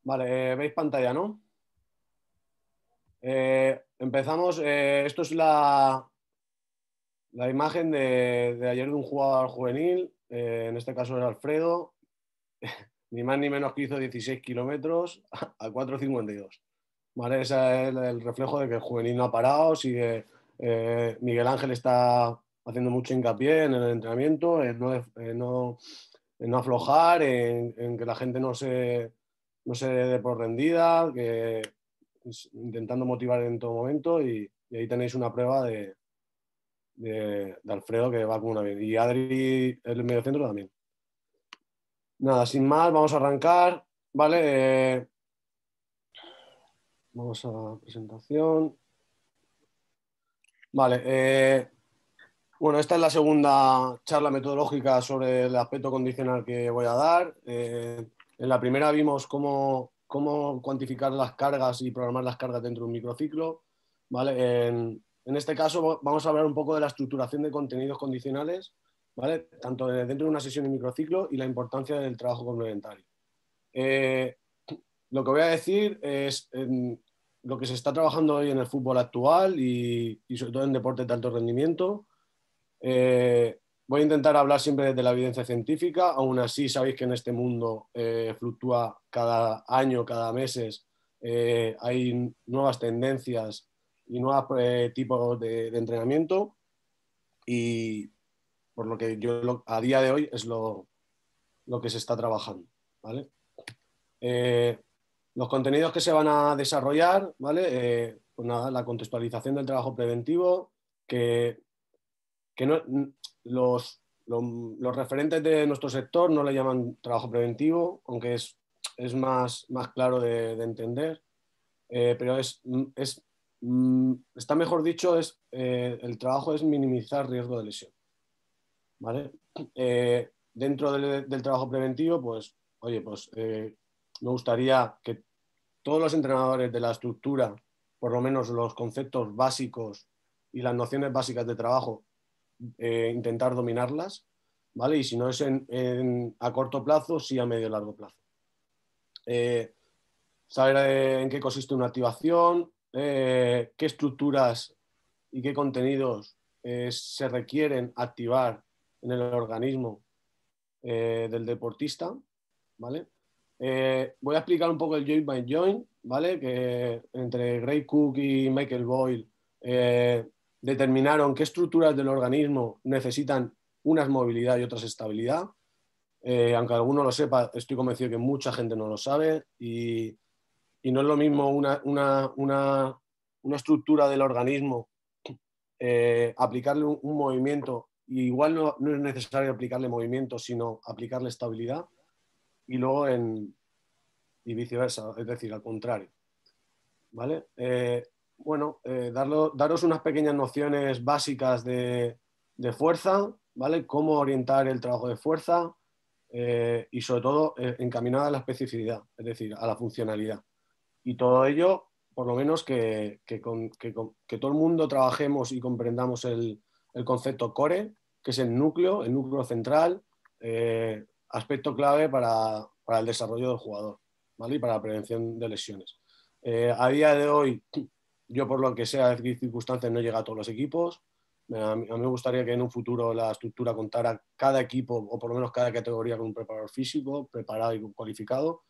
Vale, ¿veis pantalla, no? Empezamos. Esto es la imagen de ayer de un jugador juvenil. En este caso era Alfredo. Ni más ni menos que hizo 16 kilómetros a 4:52. ¿Vale? Ese es el reflejo de que el juvenil no ha parado. Sigue, Miguel Ángel está haciendo mucho hincapié en el entrenamiento, en no aflojar, en que la gente no se dé por rendida, que intentando motivar en todo momento y ahí tenéis una prueba de Alfredo que va como una bien. Y Adri, el mediocentro también. Nada, sin más, vamos a arrancar, ¿vale? Vamos a presentación. Vale, bueno, esta es la segunda charla metodológica sobre el aspecto condicional que voy a dar. En la primera vimos cómo cuantificar las cargas y programar las cargas dentro de un microciclo. ¿Vale? En este caso vamos a hablar un poco de la estructuración de contenidos condicionales, ¿vale? Tanto dentro de una sesión de microciclo y la importancia del trabajo complementario. Lo que voy a decir es lo que se está trabajando hoy en el fútbol actual y sobre todo en deportes de alto rendimiento. Voy a intentar hablar siempre desde la evidencia científica, aún así sabéis que en este mundo fluctúa cada año, cada meses, hay nuevas tendencias y nuevos tipos de entrenamiento y por lo que a día de hoy es lo que se está trabajando, ¿vale? Eh, los contenidos que se van a desarrollar, ¿vale? Pues nada, la contextualización del trabajo preventivo, que no, los referentes de nuestro sector no le llaman trabajo preventivo, aunque es más claro de entender, pero está mejor dicho, el trabajo es minimizar riesgo de lesión, ¿vale? Dentro del trabajo preventivo, pues, oye, pues me gustaría que todos los entrenadores de la estructura, por lo menos los conceptos básicos y las nociones básicas de trabajo, intentar dominarlas, ¿vale? Y si no es a corto plazo, sí a medio y largo plazo. Saber en qué consiste una activación, qué estructuras y qué contenidos se requieren activar en el organismo del deportista, ¿vale? Voy a explicar un poco el joint by joint, ¿vale? Que entre Gray Cook y Michael Boyle determinaron qué estructuras del organismo necesitan unas movilidad y otras estabilidad. Aunque alguno lo sepa, estoy convencido que mucha gente no lo sabe y no es lo mismo una estructura del organismo, aplicarle un movimiento, y igual no es necesario aplicarle movimiento, sino aplicarle estabilidad, y luego y viceversa, es decir, al contrario. ¿Vale? Bueno, daros unas pequeñas nociones básicas de fuerza, ¿vale? Cómo orientar el trabajo de fuerza y sobre todo encaminada a la especificidad, es decir, a la funcionalidad. Y todo ello, por lo menos que todo el mundo trabajemos y comprendamos el concepto core, que es el núcleo central, aspecto clave para el desarrollo del jugador, ¿vale? Y para la prevención de lesiones. A día de hoy, yo por lo que sea de circunstancias no llega a todos los equipos. A mí me gustaría que en un futuro la estructura contara cada equipo o por lo menos cada categoría con un preparador físico preparado y cualificado.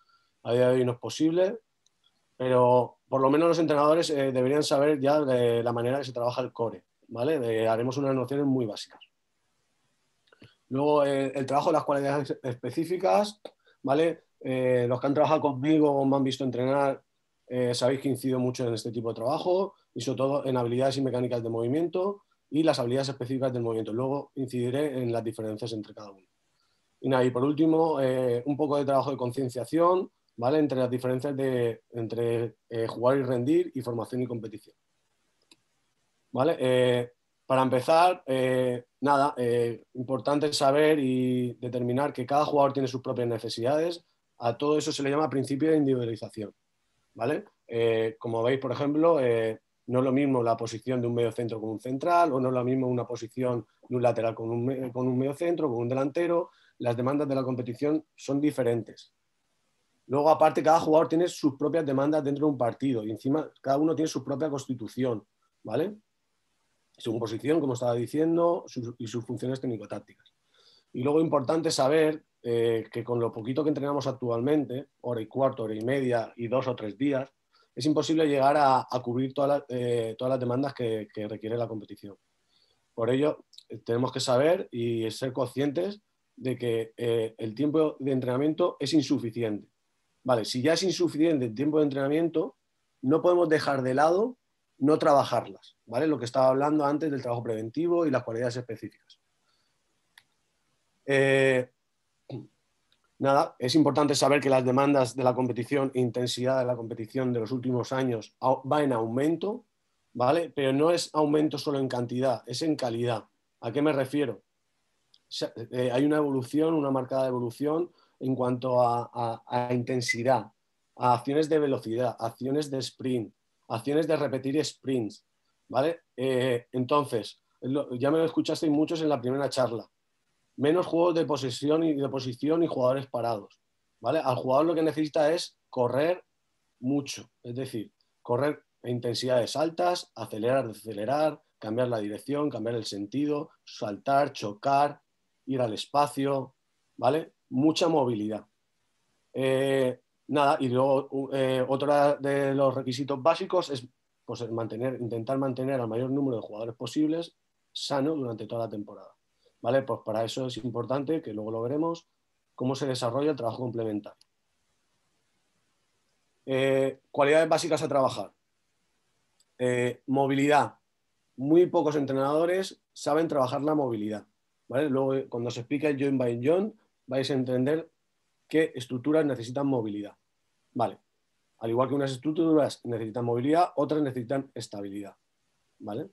A día de hoy no es posible, pero por lo menos los entrenadores deberían saber ya de la manera que se trabaja el core, ¿vale? Haremos unas nociones muy básicas. Luego el trabajo de las cualidades específicas, ¿vale? Los que han trabajado conmigo o me han visto entrenar, sabéis que incido mucho en este tipo de trabajo y sobre todo en habilidades y mecánicas de movimiento y las habilidades específicas del movimiento. Luego incidiré en las diferencias entre cada uno. Y nada, y por último, un poco de trabajo de concienciación, ¿vale? Entre las diferencias entre jugar y rendir y formación y competición. ¿Vale? Para empezar, nada, importante saber y determinar que cada jugador tiene sus propias necesidades. A todo eso se le llama principio de individualización, ¿vale? Como veis, por ejemplo, no es lo mismo la posición de un mediocentro con un central, o no es lo mismo una posición de un lateral con un mediocentro, con un delantero. Las demandas de la competición son diferentes. Luego, aparte, cada jugador tiene sus propias demandas dentro de un partido y encima cada uno tiene su propia constitución, ¿vale? Su posición, como estaba diciendo, y sus funciones técnico-tácticas. Y luego importante saber que con lo poquito que entrenamos actualmente, hora y cuarto, hora y media y 2 o 3 días, es imposible llegar a cubrir todas las demandas que requiere la competición. Por ello, tenemos que saber y ser conscientes de que el tiempo de entrenamiento es insuficiente. Vale, si ya es insuficiente el tiempo de entrenamiento, no podemos dejar de lado no trabajarlas, ¿vale? Lo que estaba hablando antes del trabajo preventivo y las cualidades específicas. Nada, es importante saber que las demandas de la competición e intensidad de la competición de los últimos años va en aumento, ¿vale? Pero no es aumento solo en cantidad, es en calidad. ¿A qué me refiero? Hay una evolución, una marcada evolución en cuanto a intensidad, a acciones de velocidad, acciones de sprint, acciones de repetir sprints, ¿vale? Entonces, ya me lo escuchasteis muchos en la primera charla, menos juegos de posesión y de posición y jugadores parados, ¿vale? Al jugador lo que necesita es correr mucho, es decir, correr a intensidades altas, acelerar, decelerar, cambiar la dirección, cambiar el sentido, saltar, chocar, ir al espacio, ¿vale? Mucha movilidad. Nada, y luego otro de los requisitos básicos es pues, intentar mantener al mayor número de jugadores posibles sano durante toda la temporada. ¿Vale? Pues para eso es importante, que luego lo veremos, cómo se desarrolla el trabajo complementario. Cualidades básicas a trabajar. Movilidad. Muy pocos entrenadores saben trabajar la movilidad. ¿Vale? Luego, cuando se explique el joint by joint, vais a entender qué estructuras necesitan movilidad. Vale. Al igual que unas estructuras necesitan movilidad, otras necesitan estabilidad. ¿Vale?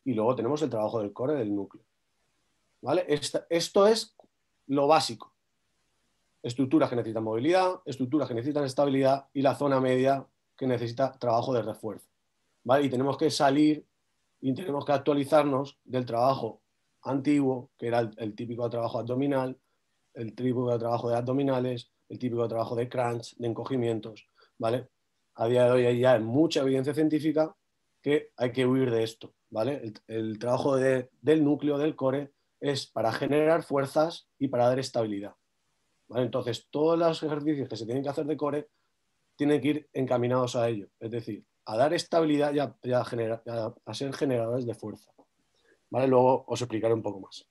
Y luego tenemos el trabajo del core, del núcleo. ¿Vale? Esto es lo básico. Estructuras que necesitan movilidad, estructuras que necesitan estabilidad y la zona media que necesita trabajo de refuerzo. ¿Vale? Y tenemos que salir y tenemos que actualizarnos del trabajo antiguo, que era el típico trabajo abdominal, el típico trabajo de abdominales, el típico trabajo de crunch, de encogimientos, ¿vale? A día de hoy hay ya mucha evidencia científica que hay que huir de esto, ¿vale? El trabajo del núcleo, del core, es para generar fuerzas y para dar estabilidad, ¿vale? Entonces, todos los ejercicios que se tienen que hacer de core tienen que ir encaminados a ello, es decir, a dar estabilidad y a ser generadores de fuerza, ¿vale? Luego os explicaré un poco más.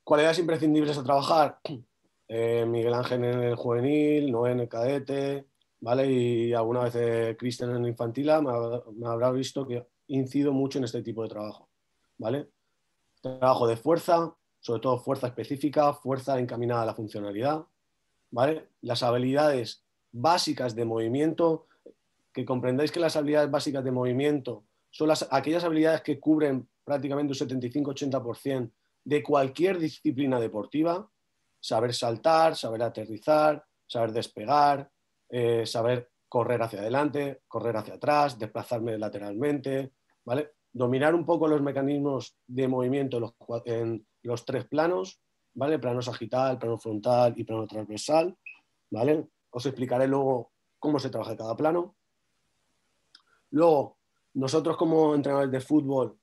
Cualidades imprescindibles a trabajar. Miguel Ángel en el juvenil, Noé en el cadete, ¿vale? Y alguna vez Cristian en el infantil me habrá visto que incido mucho en este tipo de trabajo, ¿vale? Trabajo de fuerza, sobre todo fuerza específica, fuerza encaminada a la funcionalidad, ¿vale? Las habilidades básicas de movimiento, que comprendáis que las habilidades básicas de movimiento son aquellas habilidades que cubren prácticamente un 75-80% de cualquier disciplina deportiva: saber saltar, saber aterrizar, saber despegar, saber correr hacia adelante, correr hacia atrás, desplazarme lateralmente, ¿vale? Dominar un poco los mecanismos de movimiento en los 3 planos, ¿vale? Plano sagital, plano frontal y plano transversal, ¿vale? Os explicaré luego cómo se trabaja cada plano. Luego, nosotros como entrenadores de fútbol,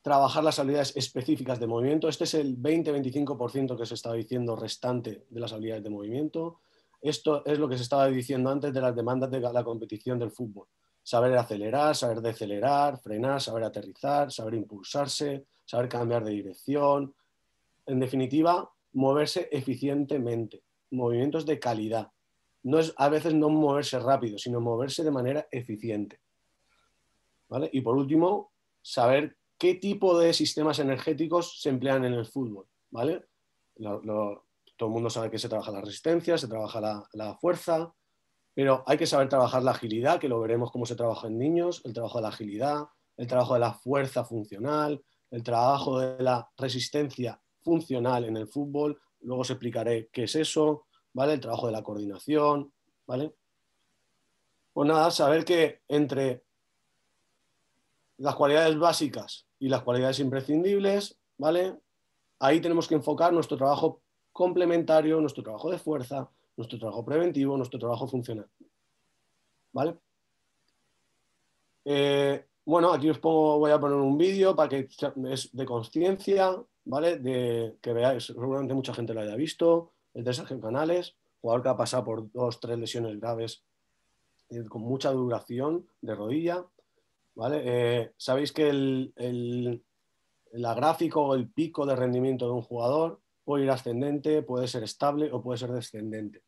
trabajar las habilidades específicas de movimiento. Este es el 20-25% que se estaba diciendo restante de las habilidades de movimiento. Esto es lo que se estaba diciendo antes de las demandas de la competición del fútbol. Saber acelerar, saber decelerar, frenar, saber aterrizar, saber impulsarse, saber cambiar de dirección. En definitiva, moverse eficientemente, movimientos de calidad. No es a veces no moverse rápido, sino moverse de manera eficiente, ¿vale? Y por último, saber qué tipo de sistemas energéticos se emplean en el fútbol, ¿vale? Todo el mundo sabe que se trabaja la resistencia, se trabaja la fuerza, pero hay que saber trabajar la agilidad, que lo veremos cómo se trabaja en niños, el trabajo de la agilidad, el trabajo de la fuerza funcional, el trabajo de la resistencia funcional en el fútbol. Luego os explicaré qué es eso, ¿vale? El trabajo de la coordinación, ¿vale? Pues nada, saber que entre las cualidades básicas y las cualidades imprescindibles, ¿vale? Ahí tenemos que enfocar nuestro trabajo complementario, nuestro trabajo de fuerza, nuestro trabajo preventivo, nuestro trabajo funcional. ¿Vale? Bueno, aquí voy a poner un vídeo para que es de conciencia, ¿vale? Que veáis, seguramente mucha gente lo haya visto, el de Sergio Canales, jugador que ha pasado por 2-3 lesiones graves con mucha duración de rodilla, ¿vale? Sabéis que la gráfico o el pico de rendimiento de un jugador puede ir ascendente, puede ser estable o puede ser descendente.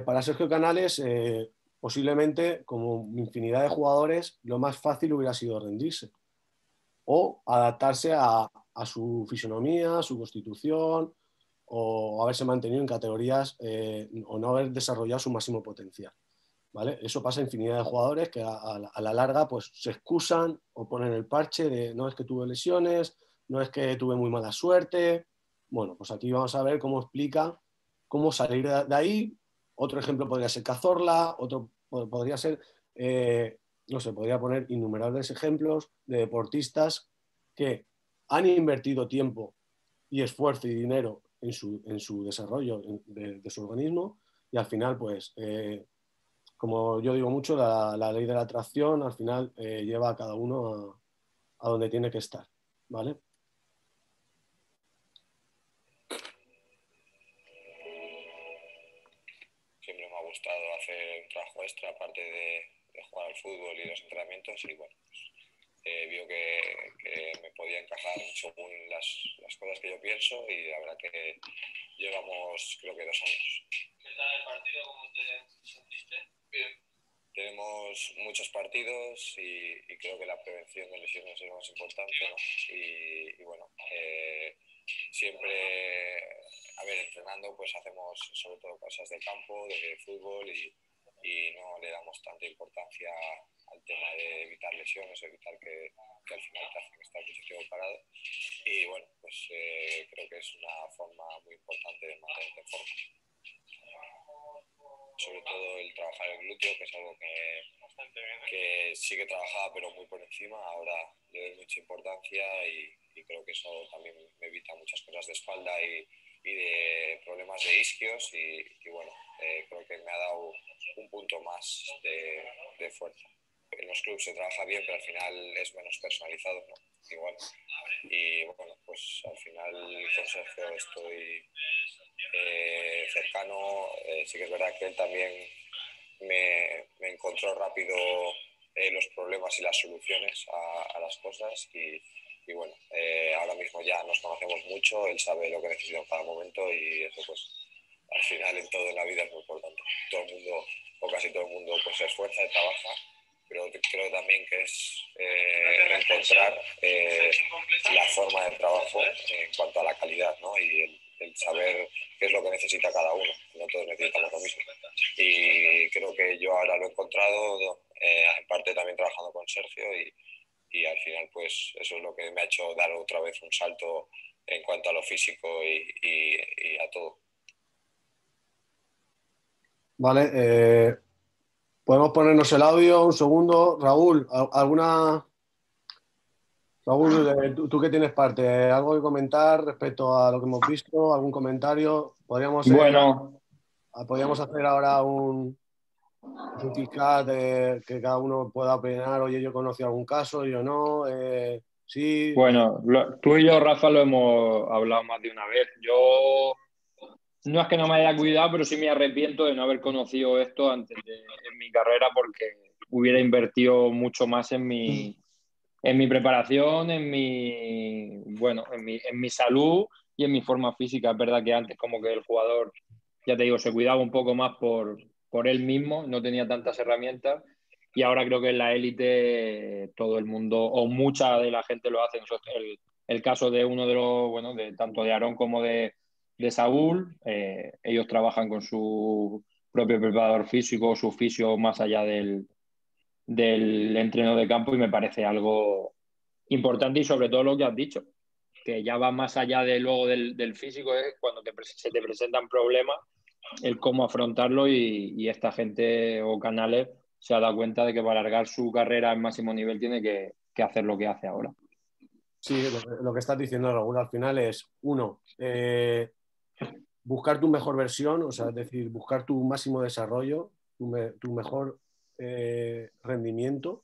Para Sergio Canales, posiblemente, como infinidad de jugadores, lo más fácil hubiera sido rendirse o adaptarse a su fisonomía, a su constitución, o haberse mantenido en categorías o no haber desarrollado su máximo potencial. ¿Vale? Eso pasa a infinidad de jugadores que a la larga pues, se excusan o ponen el parche de no es que tuve lesiones, no es que tuve muy mala suerte. Bueno, pues aquí vamos a ver cómo explica cómo salir de ahí. Otro ejemplo podría ser Cazorla, otro podría ser, no sé, podría poner innumerables ejemplos de deportistas que han invertido tiempo y esfuerzo y dinero en su desarrollo de su organismo y al final, pues, como yo digo mucho, la ley de la atracción al final lleva a cada uno a donde tiene que estar, ¿vale? Siempre me ha gustado hacer un trabajo extra, aparte de jugar al fútbol y los entrenamientos, y bueno, pues, vio que me podía encajar según las cosas que yo pienso, y la verdad que llevamos creo que 2 años. ¿Qué tal el partido? ¿Cómo te sentiste? Bien. Tenemos muchos partidos y creo que la prevención de lesiones es lo más importante, ¿no? Y bueno, siempre, a ver, entrenando pues hacemos sobre todo cosas de campo, de fútbol y no le damos tanta importancia al tema de evitar lesiones, evitar que al final te hacen estar mucho tiempo parado. Y bueno, pues creo que es una forma muy importante de mantenerte en forma. Sobre todo el trabajar el glúteo, que es algo que sí que trabajaba pero muy por encima, ahora le doy mucha importancia y creo que eso también me evita muchas cosas de espalda y de problemas de isquios y bueno, creo que me ha dado un punto más de fuerza. En los clubes se trabaja bien, pero al final es menos personalizado, ¿no? Igual. Y bueno, pues al final con Sergio estoy cercano. Sí que es verdad que él también me encontró rápido los problemas y las soluciones a las cosas y bueno, ahora mismo ya nos conocemos mucho, él sabe lo que necesito en cada momento y eso pues al final en todo en la vida es muy importante. Todo el mundo, o casi todo el mundo, pues se esfuerza y trabaja, pero creo también que es encontrar la forma de trabajo en cuanto a la calidad, ¿no? Y el saber qué es lo que necesita cada uno. No todos necesitamos lo mismo. Y creo que yo ahora lo he encontrado, en parte también trabajando con Sergio y al final pues eso es lo que me ha hecho dar otra vez un salto en cuanto a lo físico y a todo. Vale, podemos ponernos el audio un segundo. Raúl, Raúl, tú que tienes parte, ¿algo que comentar respecto a lo que hemos visto? ¿Algún comentario? Bueno, Podríamos hacer ahora un fiscal que cada uno pueda opinar, oye, yo conocí algún caso, yo no, sí. bueno, tú y yo, Rafa, lo hemos hablado más de una vez. Yo no es que no me haya cuidado, pero sí me arrepiento de no haber conocido esto antes en mi carrera porque hubiera invertido mucho más en mi preparación, en mi salud y en mi forma física. Es verdad que antes como que el jugador, ya te digo, se cuidaba un poco más por él mismo, no tenía tantas herramientas y ahora creo que en la élite todo el mundo o mucha de la gente lo hace. El caso de uno de los, bueno, de tanto de Aarón como de Saúl, ellos trabajan con su propio preparador físico, su fisio más allá del entreno de campo y me parece algo importante y sobre todo lo que has dicho, que ya va más allá de luego del físico, es cuando se te presentan problemas, el cómo afrontarlo y esta gente o canales se ha dado cuenta de que para alargar su carrera al máximo nivel tiene que hacer lo que hace ahora. Sí, lo que estás diciendo, Raúl, al final es, uno, buscar tu mejor versión, o sea, es decir, buscar tu máximo desarrollo, tu mejor rendimiento.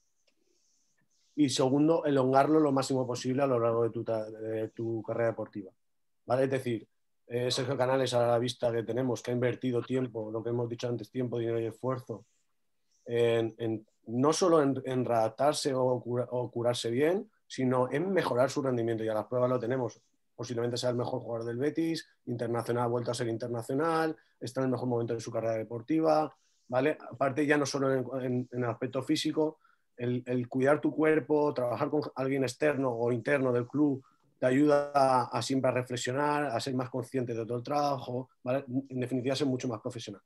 Y segundo, elongarlo lo máximo posible a lo largo de tu carrera deportiva, ¿vale? Es decir, Sergio Canales, a la vista que tenemos, que ha invertido tiempo, lo que hemos dicho antes, tiempo, dinero y esfuerzo, no solo en readaptarse o curarse bien, sino en mejorar su rendimiento. Y a las pruebas lo tenemos. Posiblemente sea el mejor jugador del Betis, internacional, ha vuelto a ser internacional, está en el mejor momento de su carrera deportiva, ¿vale? Aparte, ya no solo en el aspecto físico, el cuidar tu cuerpo, trabajar con alguien externo o interno del club, te ayuda a siempre a reflexionar, a ser más consciente de todo el trabajo, ¿vale? En definitiva, ser mucho más profesional.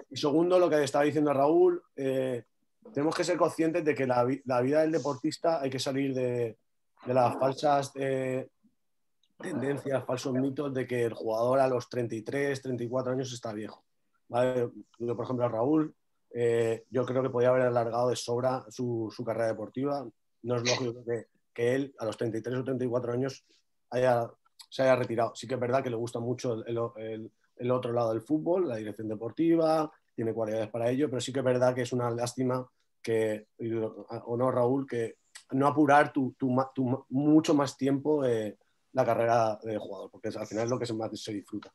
Y segundo, lo que estaba diciendo Raúl, tenemos que ser conscientes de que la vida del deportista hay que salir de las falsas tendencias, falsos mitos de que el jugador a los 33, 34 años está viejo, ¿vale? Yo, por ejemplo, a Raúl, yo creo que podía haber alargado de sobra su carrera deportiva. No es lógico que él a los 33 o 34 años se haya retirado. Sí que es verdad que le gusta mucho el otro lado del fútbol, la dirección deportiva, tiene cualidades para ello, pero sí que es verdad que es una lástima que, o no, Raúl, que no apurar mucho más tiempo la carrera de jugador, porque al final es lo que más se disfruta,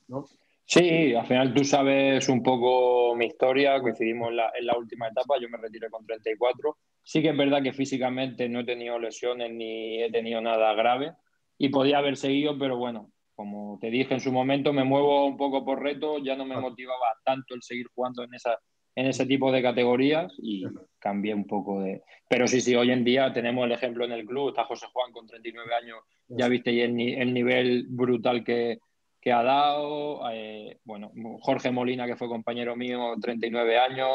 ¿no? Sí, al final tú sabes un poco mi historia, coincidimos en la última etapa, yo me retiré con 34. Sí que es verdad que físicamente no he tenido lesiones ni he tenido nada grave y podía haber seguido, pero bueno, como te dije en su momento, me muevo un poco por reto, ya no me motivaba tanto el seguir jugando en ese tipo de categorías y cambié un poco de... Pero sí, hoy en día tenemos el ejemplo en el club, está José Juan con 39 años, ya viste el nivel brutal que ha dado, bueno, Jorge Molina, que fue compañero mío, 39 años,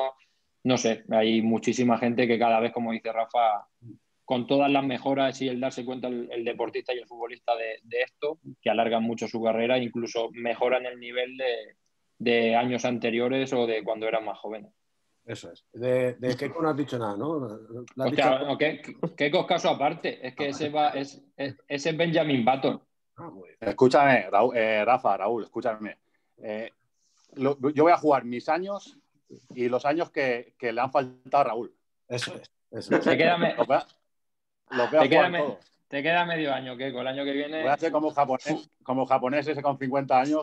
no sé, hay muchísima gente que cada vez, como dice Rafa, con todas las mejoras y el darse cuenta el deportista y el futbolista de esto, que alargan mucho su carrera, incluso mejoran el nivel de años anteriores o de cuando eran más jóvenes. Eso es. De Keiko no has dicho nada, ¿no? Hostia, no, Keiko caso aparte, es que ese es Benjamin Button. Escúchame, Rafa, Raúl, escúchame. Yo voy a jugar mis años y los años que le han faltado a Raúl. Eso es. Eso es. Te queda todos. Te queda medio año, que con el año que viene... Voy a ser como japonés ese con 50 años.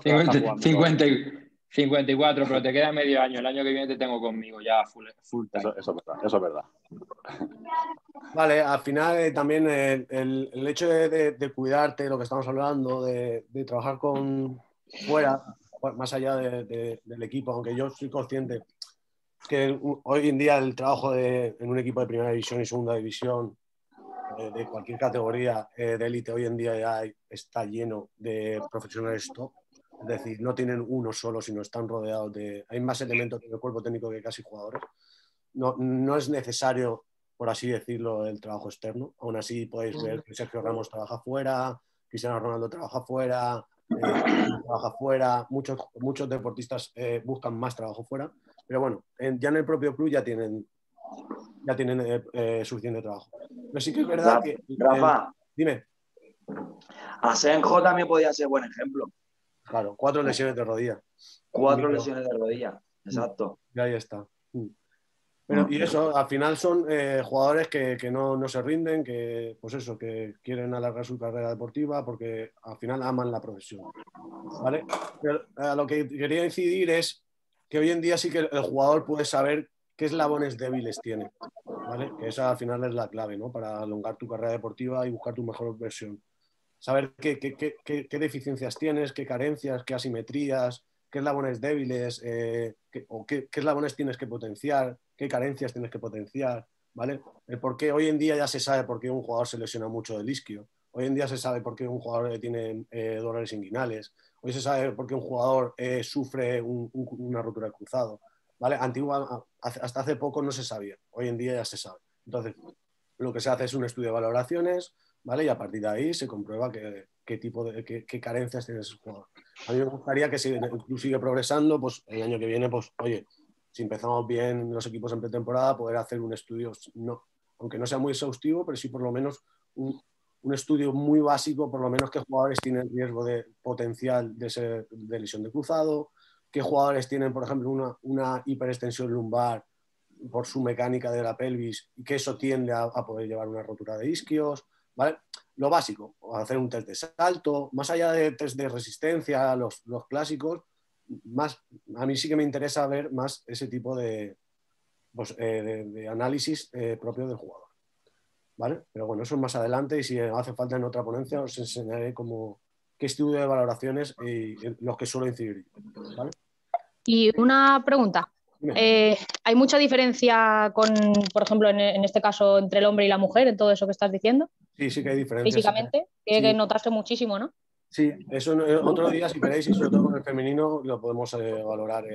54, pero te queda medio año. El año que viene te tengo conmigo ya full time. Eso es verdad. Vale, al final también el hecho de cuidarte, lo que estamos hablando, de trabajar fuera, más allá del equipo, aunque yo soy consciente que hoy en día el trabajo en un equipo de primera división y segunda división, de cualquier categoría de élite, hoy en día ya está lleno de profesionales top. Es decir, no tienen uno solo, sino están rodeados hay más elementos en el cuerpo técnico que casi jugadores. No es necesario, por así decirlo, el trabajo externo. Aún así podéis ver que Sergio Ramos trabaja fuera, Cristiano Ronaldo trabaja fuera, trabaja fuera, muchos deportistas buscan más trabajo fuera, pero bueno, ya en el propio club ya tienen suficiente trabajo. Pero sí que es verdad que... Rafa, dime. Asenjo también podía ser buen ejemplo. Claro, 4 lesiones de rodilla. 4 lesiones de rodilla, exacto. Y ahí está. Pero, y eso, al final son jugadores que no se rinden, que pues eso, que quieren alargar su carrera deportiva porque al final aman la profesión, ¿vale? Pero a lo que quería incidir es que hoy en día sí que el jugador puede saber qué eslabones débiles tiene, ¿vale? Que esa al final es la clave, ¿no? Para alongar tu carrera deportiva y buscar tu mejor versión. Saber qué deficiencias tienes, qué carencias, qué asimetrías, qué eslabones débiles, qué eslabones tienes que potenciar, qué carencias tienes que potenciar, ¿vale? El por qué hoy en día ya se sabe por qué un jugador se lesiona mucho del isquio. Hoy en día se sabe por qué un jugador tiene dolores inguinales. Hoy se sabe por qué un jugador sufre una rotura de cruzado, ¿vale? Hasta hace poco no se sabía. Hoy en día ya se sabe. Entonces, lo que se hace es un estudio de valoraciones, ¿vale? Y a partir de ahí se comprueba qué carencias tiene ese jugador. A mí me gustaría que si el club sigue progresando, pues el año que viene, pues oye, si empezamos bien los equipos en pretemporada, poder hacer un estudio, aunque no sea muy exhaustivo, pero sí por lo menos un estudio muy básico, por lo menos qué jugadores tienen riesgo de potencial de lesión de cruzado, qué jugadores tienen, por ejemplo, una hiperextensión lumbar por su mecánica de la pelvis y que eso tiende a poder llevar una rotura de isquios, ¿vale? Lo básico, hacer un test de salto, más allá de test de resistencia, los clásicos, a mí sí que me interesa ver más ese tipo de análisis propio del jugador, ¿vale? Pero bueno, eso es más adelante y si hace falta en otra ponencia os enseñaré qué estudio de valoraciones y los que suelo incidir, ¿vale? Y una pregunta. ¿Hay mucha diferencia por ejemplo, en este caso, entre el hombre y la mujer en todo eso que estás diciendo? Sí que hay diferencias. Físicamente, tiene que notarse muchísimo, ¿no? Sí, eso otro día, si queréis, y sobre todo con el femenino, lo podemos valorar.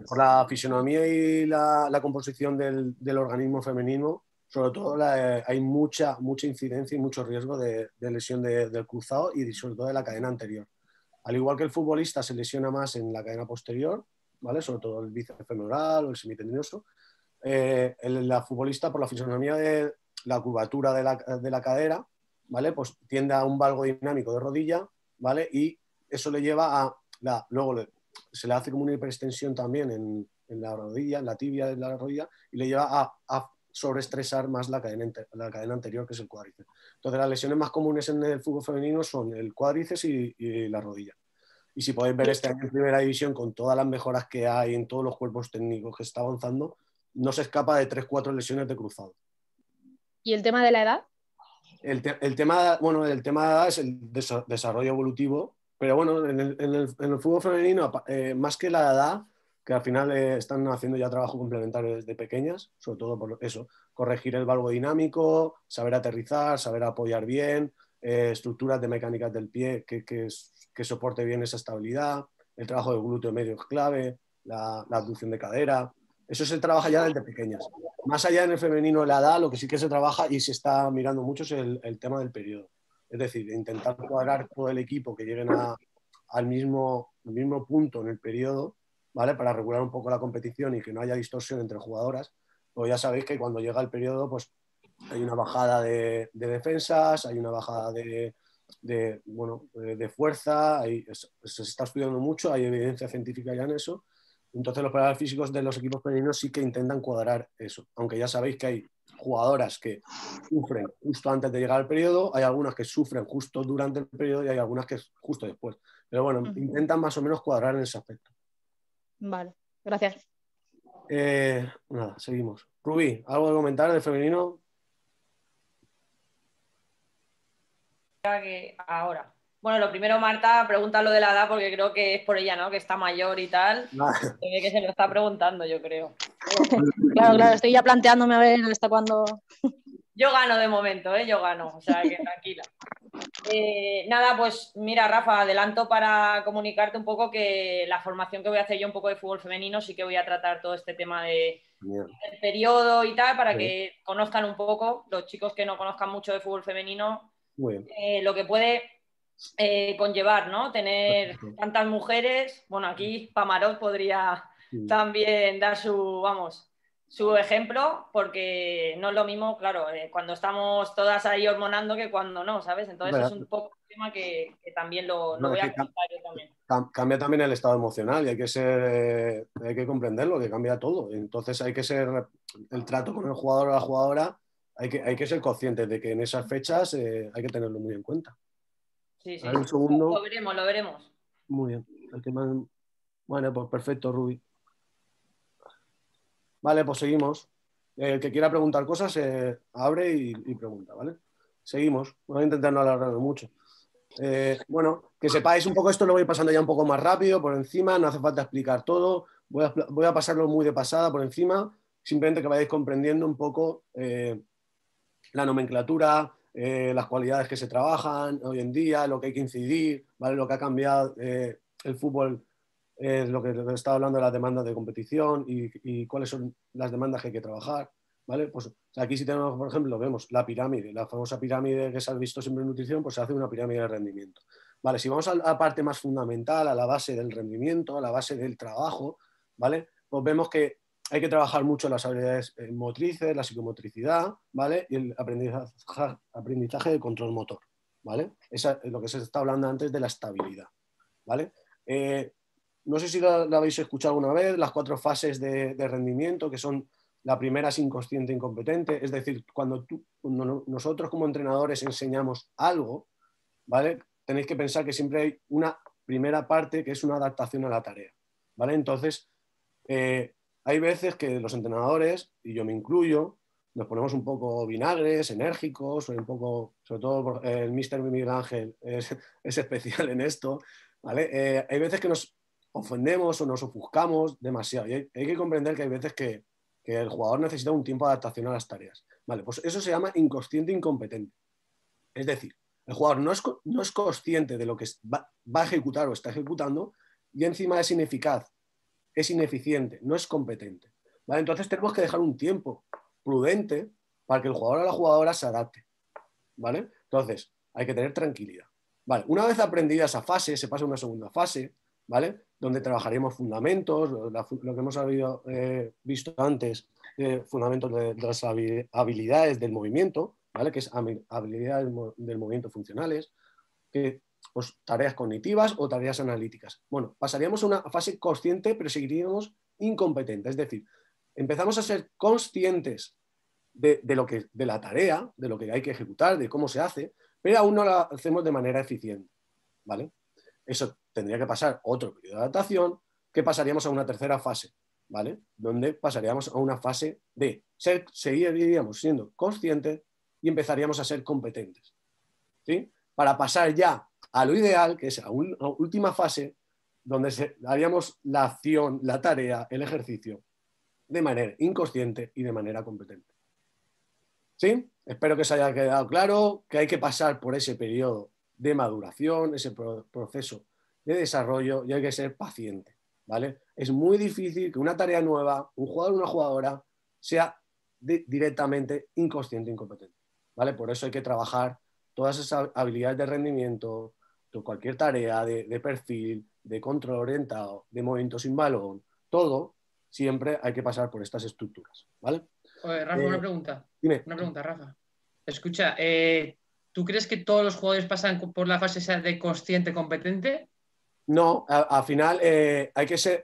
Por la fisionomía y la composición del organismo femenino, sobre todo hay mucha incidencia y mucho riesgo de lesión del cruzado y sobre todo de la cadena anterior. Al igual que el futbolista se lesiona más en la cadena posterior, ¿vale? Sobre todo el bíceps femoral o el semitendinoso, la futbolista, por la fisionomía de la curvatura de la cadera, ¿vale? Pues tiende a un valgo dinámico de rodilla, ¿vale? Y eso le lleva luego se le hace como una hiperextensión también en la rodilla, en la tibia de la rodilla, y le lleva a sobreestresar más la cadena anterior, que es el cuádriceps. Entonces, las lesiones más comunes en el fútbol femenino son el cuádriceps y la rodilla. Y si podéis ver este año en primera división, con todas las mejoras que hay en todos los cuerpos técnicos que está avanzando, no se escapa de 3-4 lesiones de cruzado. ¿Y el tema de la edad? El tema de edad es el desarrollo evolutivo, pero bueno, en el fútbol femenino, más que la edad, que al final están haciendo ya trabajo complementario desde pequeñas, sobre todo por eso, corregir el valgo dinámico, saber aterrizar, saber apoyar bien, estructuras de mecánicas del pie que soporte bien esa estabilidad, el trabajo de glúteo medio es clave, la abducción de cadera, eso se trabaja ya desde pequeñas. Más allá en el femenino de la edad, lo que sí que se trabaja y se está mirando mucho es el tema del periodo. Es decir, intentar cuadrar todo el equipo que lleguen al mismo punto en el periodo, ¿vale? Para regular un poco la competición y que no haya distorsión entre jugadoras. Pues ya sabéis que cuando llega el periodo, pues hay una bajada de defensas, hay una bajada de fuerza, se está estudiando mucho, hay evidencia científica ya en eso. Entonces los preparadores físicos de los equipos femeninos sí que intentan cuadrar eso, aunque ya sabéis que hay jugadoras que sufren justo antes de llegar al periodo, hay algunas que sufren justo durante el periodo y hay algunas que justo después. Pero bueno, intentan más o menos cuadrar en ese aspecto. Vale, gracias. Nada, seguimos. Rubí, ¿algo de comentar del femenino? Ahora. Bueno, lo primero, Marta, pregunta lo de la edad porque creo que es por ella, ¿no? Que está mayor y tal. Se ve que se lo está preguntando, yo creo. Claro, estoy ya planteándome a ver hasta cuándo. Yo gano de momento, yo gano, o sea que tranquila. Nada, pues mira, Rafa, adelanto para comunicarte un poco que la formación que voy a hacer yo un poco de fútbol femenino sí que voy a tratar todo este tema del periodo y tal para que conozcan un poco, los chicos que no conozcan mucho de fútbol femenino, lo que puede conllevar, ¿no? Tener tantas mujeres. Bueno, aquí Pamarot podría también dar su ejemplo, porque no es lo mismo, claro, cuando estamos todas ahí hormonando que cuando no, ¿sabes? Entonces es un poco un tema que también lo voy a contar yo también. Cambia también el estado emocional y hay que comprenderlo, que cambia todo. Entonces hay que ser, el trato con el jugador o la jugadora, hay que ser conscientes de que en esas fechas hay que tenerlo muy en cuenta. Sí. Un segundo. Lo veremos. Muy bien. Bueno, pues perfecto, Rubí. Vale, pues seguimos. El que quiera preguntar cosas, abre y pregunta, ¿vale? Seguimos. Voy a intentar no alargarme mucho. Bueno, que sepáis un poco esto, lo voy pasando ya un poco más rápido, por encima, no hace falta explicar todo. Voy a pasarlo muy de pasada, por encima, simplemente que vayáis comprendiendo un poco la nomenclatura, las cualidades que se trabajan hoy en día, lo que hay que incidir, ¿vale? Lo que ha cambiado el fútbol, lo que estaba hablando de las demandas de competición y cuáles son las demandas que hay que trabajar, ¿vale? Pues aquí si tenemos, por ejemplo, vemos la pirámide, la famosa pirámide que se ha visto siempre en nutrición, pues se hace una pirámide de rendimiento. Vale, si vamos a la parte más fundamental, a la base del rendimiento, a la base del trabajo, ¿vale? Pues vemos que hay que trabajar mucho las habilidades motrices, la psicomotricidad, ¿vale? Y el aprendizaje de control motor, ¿vale? Esa es lo que se está hablando antes de la estabilidad, ¿vale? No sé si lo habéis escuchado alguna vez, las 4 fases de rendimiento, que son: la primera es inconsciente e incompetente, es decir, cuando nosotros como entrenadores enseñamos algo, ¿vale? Tenéis que pensar que siempre hay una primera parte que es una adaptación a la tarea, ¿vale? Entonces, hay veces que los entrenadores, y yo me incluyo, nos ponemos un poco vinagres, enérgicos, un poco, sobre todo el Mr. Miguel Ángel es especial en esto, ¿vale? Hay veces que nos ofendemos o nos ofuscamos demasiado, y hay que comprender que hay veces que el jugador necesita un tiempo de adaptación a las tareas, ¿vale? Pues eso se llama inconsciente e incompetente. Es decir, el jugador no es consciente de lo que va a ejecutar o está ejecutando, y encima es ineficaz, es ineficiente, no es competente, ¿vale? Entonces tenemos que dejar un tiempo prudente para que el jugador o la jugadora se adapte, ¿vale? Entonces hay que tener tranquilidad, ¿vale? Una vez aprendida esa fase, se pasa a una segunda fase, ¿vale? Donde trabajaremos fundamentos, lo que hemos visto antes, fundamentos de las habilidades del movimiento, ¿vale? Que es habilidades del movimiento funcionales, que pues tareas cognitivas o tareas analíticas. Bueno, pasaríamos a una fase consciente, pero seguiríamos incompetente. Es decir, empezamos a ser conscientes de la tarea, de lo que hay que ejecutar, de cómo se hace, pero aún no la hacemos de manera eficiente, ¿vale? Eso tendría que pasar otro periodo de adaptación, que pasaríamos a una tercera fase, ¿vale? Donde pasaríamos a una fase de seguiríamos siendo conscientes y empezaríamos a ser competentes, ¿sí? Para pasar ya a lo ideal, que es la última fase, donde haríamos la acción, la tarea, el ejercicio, de manera inconsciente y de manera competente. ¿Sí? Espero que os haya quedado claro que hay que pasar por ese periodo de maduración, ese proceso de desarrollo, y hay que ser paciente, ¿vale? Es muy difícil que una tarea nueva, un jugador o una jugadora, sea directamente inconsciente e incompetente, ¿vale? Por eso hay que trabajar todas esas habilidades de rendimiento, cualquier tarea de perfil, de control orientado, de movimiento sin balón, todo, siempre hay que pasar por estas estructuras, ¿vale? Oye, Rafa, una pregunta. Dime. Una pregunta, Rafa. Escucha, ¿tú crees que todos los jugadores pasan por la fase esa de consciente competente? No, al final hay que ser,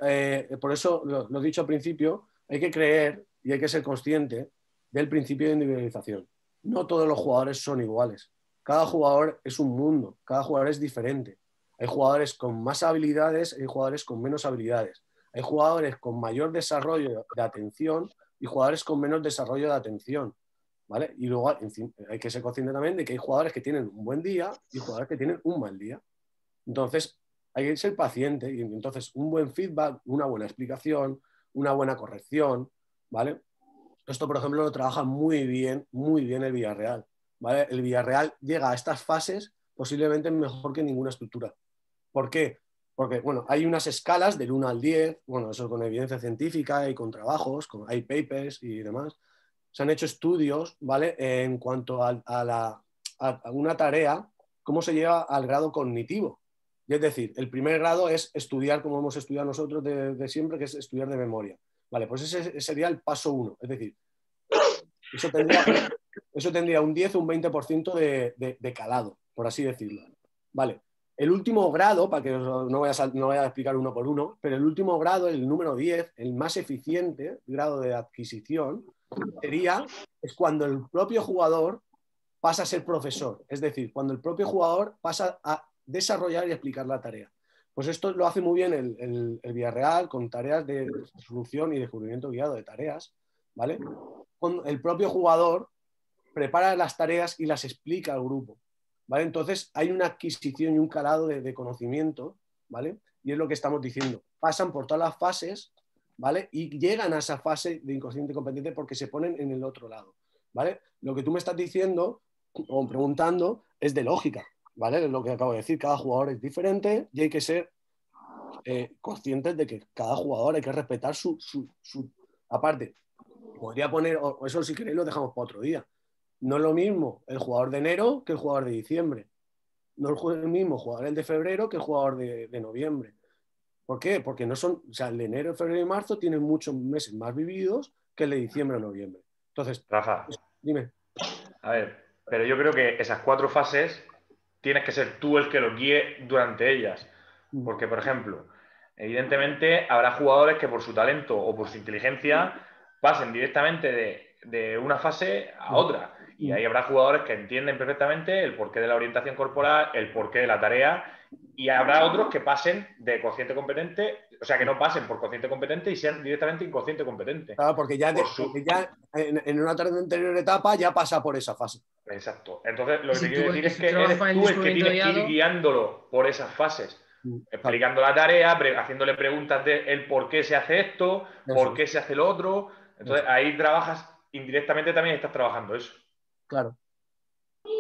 por eso lo he dicho al principio, hay que creer y hay que ser consciente del principio de individualización. No todos los jugadores son iguales. Cada jugador es un mundo, cada jugador es diferente. Hay jugadores con más habilidades, hay jugadores con menos habilidades. Hay jugadores con mayor desarrollo de atención y jugadores con menos desarrollo de atención, ¿vale? Y luego hay que ser consciente también de que hay jugadores que tienen un buen día y jugadores que tienen un mal día. Entonces, hay que ser paciente, y entonces un buen feedback, una buena explicación, una buena corrección, ¿vale? Esto, por ejemplo, lo trabaja muy bien el Villarreal, ¿vale? El Villarreal llega a estas fases posiblemente mejor que ninguna estructura. ¿Por qué? Porque, bueno, hay unas escalas del 1 al 10, bueno, eso con evidencia científica y con trabajos, hay papers y demás. Se han hecho estudios, ¿vale? En cuanto a una tarea, cómo se lleva al grado cognitivo. Y es decir, el primer grado es estudiar como hemos estudiado nosotros de siempre, que es estudiar de memoria. Vale, pues ese sería el paso 1. Es decir, eso tendría un 10 o un 20% de calado, por así decirlo. Vale, el último grado, para que no voy a explicar uno por uno, pero el último grado, el número 10, el más eficiente grado de adquisición, es cuando el propio jugador pasa a ser profesor. Es decir, cuando el propio jugador pasa a desarrollar y explicar la tarea. Pues esto lo hace muy bien el Villarreal con tareas de solución y descubrimiento guiado de tareas, ¿vale? Cuando el propio jugador prepara las tareas y las explica al grupo, ¿vale? Entonces hay una adquisición y un calado de conocimiento, ¿vale? Y es lo que estamos diciendo. Pasan por todas las fases, ¿vale? Y llegan a esa fase de inconsciente competente porque se ponen en el otro lado, ¿vale? Lo que tú me estás diciendo o preguntando es de lógica, ¿vale? Es lo que acabo de decir, cada jugador es diferente y hay que ser conscientes de que cada jugador hay que respetar su... Aparte, podría poner, o eso si queréis lo dejamos para otro día, no es lo mismo el jugador de enero que el jugador de diciembre, no es el mismo jugador el de febrero que el jugador de noviembre. ¿Por qué? Porque no son, o sea, el de enero, febrero y marzo tienen muchos meses más vividos que el de diciembre o noviembre. Entonces, Rafa, dime. a ver, pero yo creo que esas 4 fases tienes que ser tú el que los guíe durante ellas. Porque, por ejemplo, evidentemente habrá jugadores que por su talento o por su inteligencia pasen directamente de una fase a otra. Y ahí habrá jugadores que entienden perfectamente el porqué de la orientación corporal, el porqué de la tarea, y habrá otros que pasen de consciente competente, o sea, que no pasen por consciente competente y sean directamente inconsciente competente. Claro, porque ya, porque ya en una anterior etapa ya pasa por esa fase. Exacto. Entonces, lo que Si te quiero tú- decir es si que trabajas eres con el tú el que descubrimiento tienes que ir guiado- guiándolo por esas fases. Explicando la tarea, haciéndole preguntas de el por qué se hace esto, por qué se hace lo otro. Entonces, ahí trabajas, indirectamente también estás trabajando eso. Claro.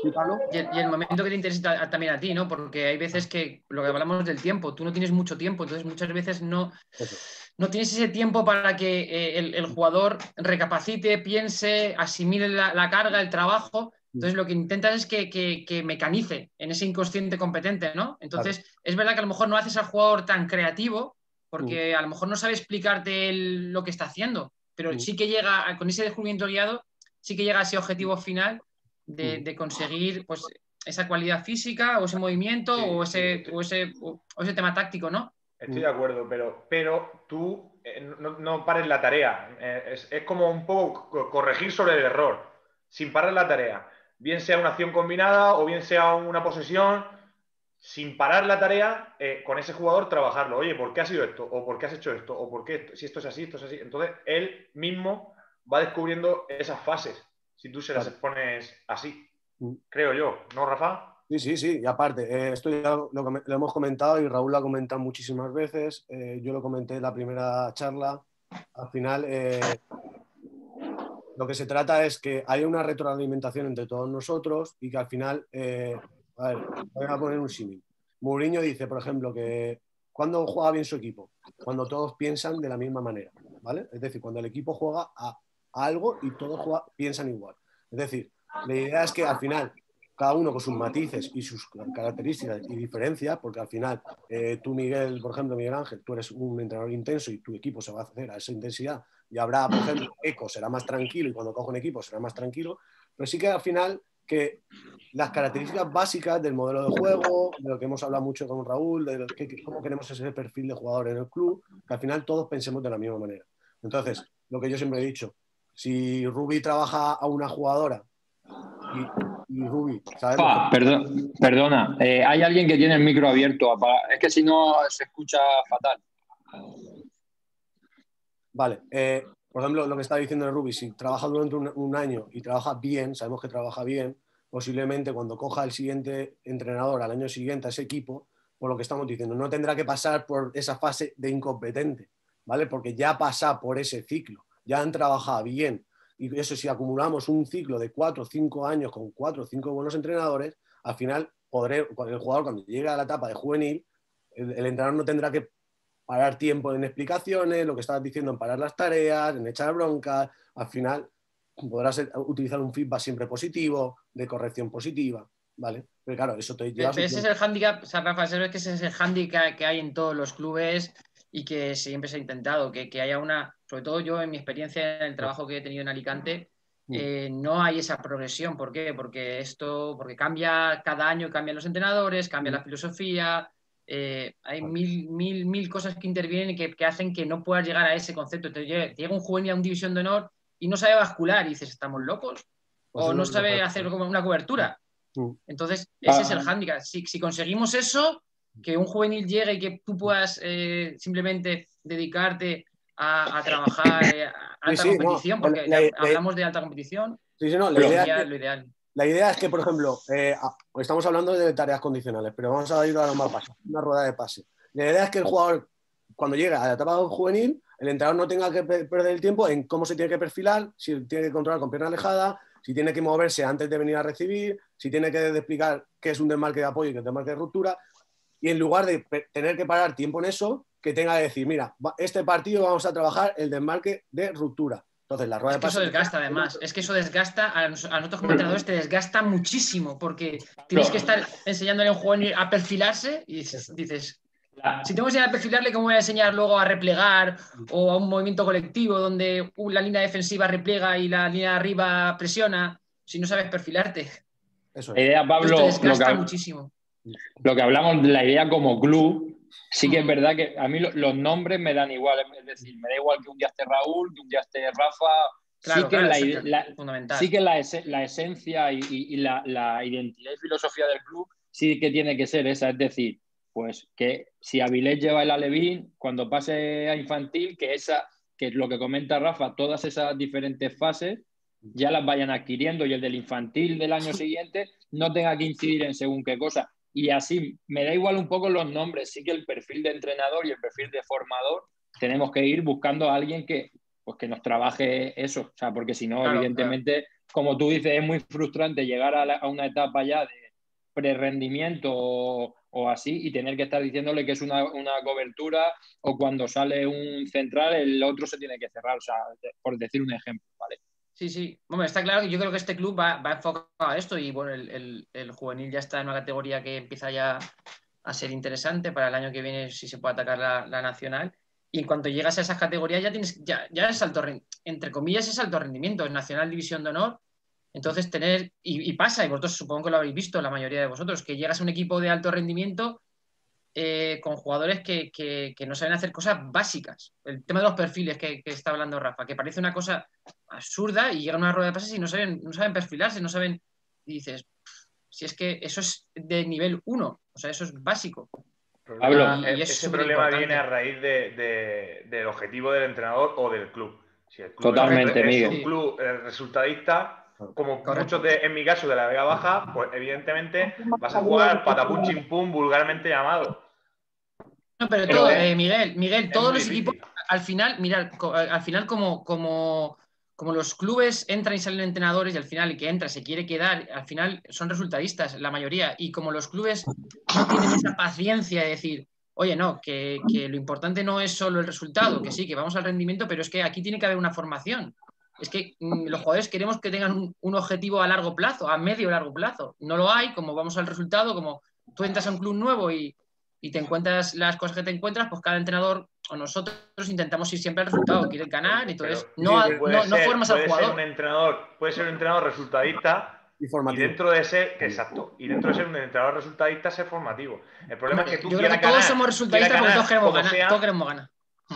¿Y Pablo? Y el momento que te interesa también a ti, ¿no? Porque hay veces que lo que hablamos del tiempo, tú no tienes mucho tiempo, entonces muchas veces no tienes ese tiempo para que el jugador recapacite, piense, asimile la carga, el trabajo. Entonces lo que intentas es que mecanice en ese inconsciente competente, ¿no? Entonces es verdad que a lo mejor no haces al jugador tan creativo porque a lo mejor no sabe explicarte lo que está haciendo, pero sí que llega, con ese descubrimiento guiado, sí que llega a ese objetivo final de conseguir pues, esa cualidad física o ese movimiento o ese tema táctico, ¿no? Estoy de acuerdo, pero tú no pares la tarea. Es como un poco corregir sobre el error, sin parar la tarea. Bien sea una acción combinada o bien sea una posesión, sin parar la tarea, con ese jugador trabajarlo. Oye, ¿por qué ha sido esto? ¿O por qué has hecho esto? ¿O por qué si esto es así, esto es así? Entonces, él mismo va descubriendo esas fases, si tú se las pones así. Creo yo, ¿no, Rafa? Sí. Y aparte, esto ya lo hemos comentado y Raúl lo ha comentado muchísimas veces. Yo lo comenté en la primera charla. Al final, lo que se trata es que haya una retroalimentación entre todos nosotros y que al final, a ver, voy a poner un símil. Mourinho dice, por ejemplo, que cuando juega bien su equipo, cuando todos piensan de la misma manera, ¿vale? Es decir, cuando el equipo juega a algo y todos piensan igual. Es decir, la idea es que al final cada uno con sus matices y sus características y diferencias, porque al final tú, Miguel, por ejemplo, Miguel Ángel, tú eres un entrenador intenso y tu equipo se va a hacer a esa intensidad y habrá, por ejemplo, Eco será más tranquilo y cuando coge un equipo será más tranquilo, pero sí que al final que las características básicas del modelo de juego, de lo que hemos hablado mucho con Raúl, de cómo queremos ese perfil de jugador en el club, que al final todos pensemos de la misma manera. Entonces, lo que yo siempre he dicho, si Rubi trabaja a una jugadora y Rubi, ¿sabes? Perdona, hay alguien que tiene el micro abierto. Es que si no se escucha fatal. Vale, por ejemplo, lo que está diciendo el Rubi, si trabaja durante un año y trabaja bien, sabemos que trabaja bien, posiblemente cuando coja el siguiente entrenador al año siguiente a ese equipo, por lo que estamos diciendo, no tendrá que pasar por esa fase de incompetente, ¿vale? Porque ya pasa por ese ciclo, ya han trabajado bien. Y eso, si acumulamos un ciclo de 4 o 5 años con 4 o 5 buenos entrenadores, al final el jugador cuando llegue a la etapa de juvenil, el entrenador no tendrá que parar tiempo en explicaciones, lo que estabas diciendo en parar las tareas, en echar broncas, al final podrás utilizar un feedback siempre positivo, de corrección positiva, ¿vale? Pero claro, eso te lleva... Ese es el hándicap, o sea, Rafa, sabes que ese es el hándicap que hay en todos los clubes y que siempre se ha intentado, que haya una, sobre todo yo en mi experiencia en el trabajo que he tenido en Alicante, no hay esa progresión. ¿Por qué? Porque cambia cada año, cambian los entrenadores, cambia la filosofía, hay mil cosas que intervienen y que hacen que no puedas llegar a ese concepto. Entonces llega un juvenil a una división de honor y no sabe bascular y dices, ¿estamos locos? O no sabe hacer como una cobertura. Entonces, ese es el hándicap. Si conseguimos eso, que un juvenil llegue y que tú puedas simplemente dedicarte a trabajar a alta competición, porque hablamos de alta competición, no, lo ideal. La idea es que, por ejemplo, estamos hablando de tareas condicionales, pero vamos a ir a lo más básico, una rueda de pase. La idea es que el jugador, cuando llega a la etapa juvenil, el entrenador no tenga que perder el tiempo en cómo se tiene que perfilar, si tiene que controlar con pierna alejada, si tiene que moverse antes de venir a recibir, si tiene que explicar qué es un desmarque de apoyo y qué es un desmarque de ruptura, y en lugar de tener que parar tiempo en eso, que tenga que decir, mira, este partido vamos a trabajar el desmarque de ruptura. Entonces, la rueda de pase... Eso desgasta, además. Es que eso desgasta, a nosotros como entrenadores te desgasta muchísimo, porque tienes que estar enseñándole a un jugador a perfilarse y dices Si tengo que enseñar a perfilarle, ¿cómo voy a enseñar luego a replegar o a un movimiento colectivo donde la línea defensiva replega y la línea de arriba presiona? Si no sabes perfilarte. Eso La es. idea, Pablo, Esto desgasta muchísimo. Lo que hablamos de la idea como club, sí que es verdad que a mí los nombres me dan igual. Es decir, me da igual que un día esté Raúl, que un día esté Rafa. Claro, sí que claro, fundamental. Sí que la esencia y la identidad y filosofía del club sí que tiene que ser esa. Es decir, pues que si Avilés lleva el alevín, cuando pase a infantil, que es lo que comenta Rafa, todas esas diferentes fases ya las vayan adquiriendo y el del infantil del año siguiente no tenga que incidir en según qué cosa. Y así, me da igual un poco los nombres, sí que el perfil de entrenador y el perfil de formador tenemos que ir buscando a alguien que nos trabaje eso, o sea, porque si no, claro, evidentemente, como tú dices, es muy frustrante llegar a una etapa ya de prerrendimiento o así y tener que estar diciéndole que es una cobertura o cuando sale un central el otro se tiene que cerrar, o sea, por decir un ejemplo, ¿vale? Sí. Bueno, está claro que yo creo que este club va enfocado a esto y bueno, el juvenil ya está en una categoría que empieza ya a ser interesante para el año que viene si se puede atacar la nacional. Y en cuanto llegas a esas categorías ya es alto, entre comillas, es alto rendimiento, es Nacional División de Honor. Entonces y pasa, y vosotros supongo que lo habéis visto, la mayoría de vosotros, que llegas a un equipo de alto rendimiento con jugadores que no saben hacer cosas básicas. El tema de los perfiles que está hablando Rafa, que parece una cosa absurda y llegan a una rueda de pases y no saben perfilarse, no saben, y dices, si es que eso es de nivel 1, o sea, eso es básico. Ese problema viene a raíz del objetivo del entrenador o del club. Si el club totalmente, es un club resultadista, como muchos en mi caso de la Vega Baja, pues evidentemente vas a jugar patapum chimpum vulgarmente llamado. No, pero todo, Miguel, todos los equipos, al final, mirad, al final como los clubes entran y salen entrenadores y al final el que entra se quiere quedar, al final son resultadistas la mayoría y como los clubes no tienen esa paciencia de decir, oye, no, que lo importante no es solo el resultado, que sí, que vamos al rendimiento, pero es que aquí tiene que haber una formación. Es que los jugadores queremos que tengan un objetivo a largo plazo, a medio o largo plazo. No lo hay, como vamos al resultado, como tú entras a un club nuevo y te encuentras las cosas que te encuentras, pues cada entrenador o nosotros intentamos ir siempre al resultado, quieren ganar, y entonces no formas al jugador. Puede ser un entrenador resultadista y dentro de ser, exacto, y dentro de ser un entrenador resultadista ser formativo. El problema es que tú yo creo que todos somos resultadistas porque todos queremos ganar.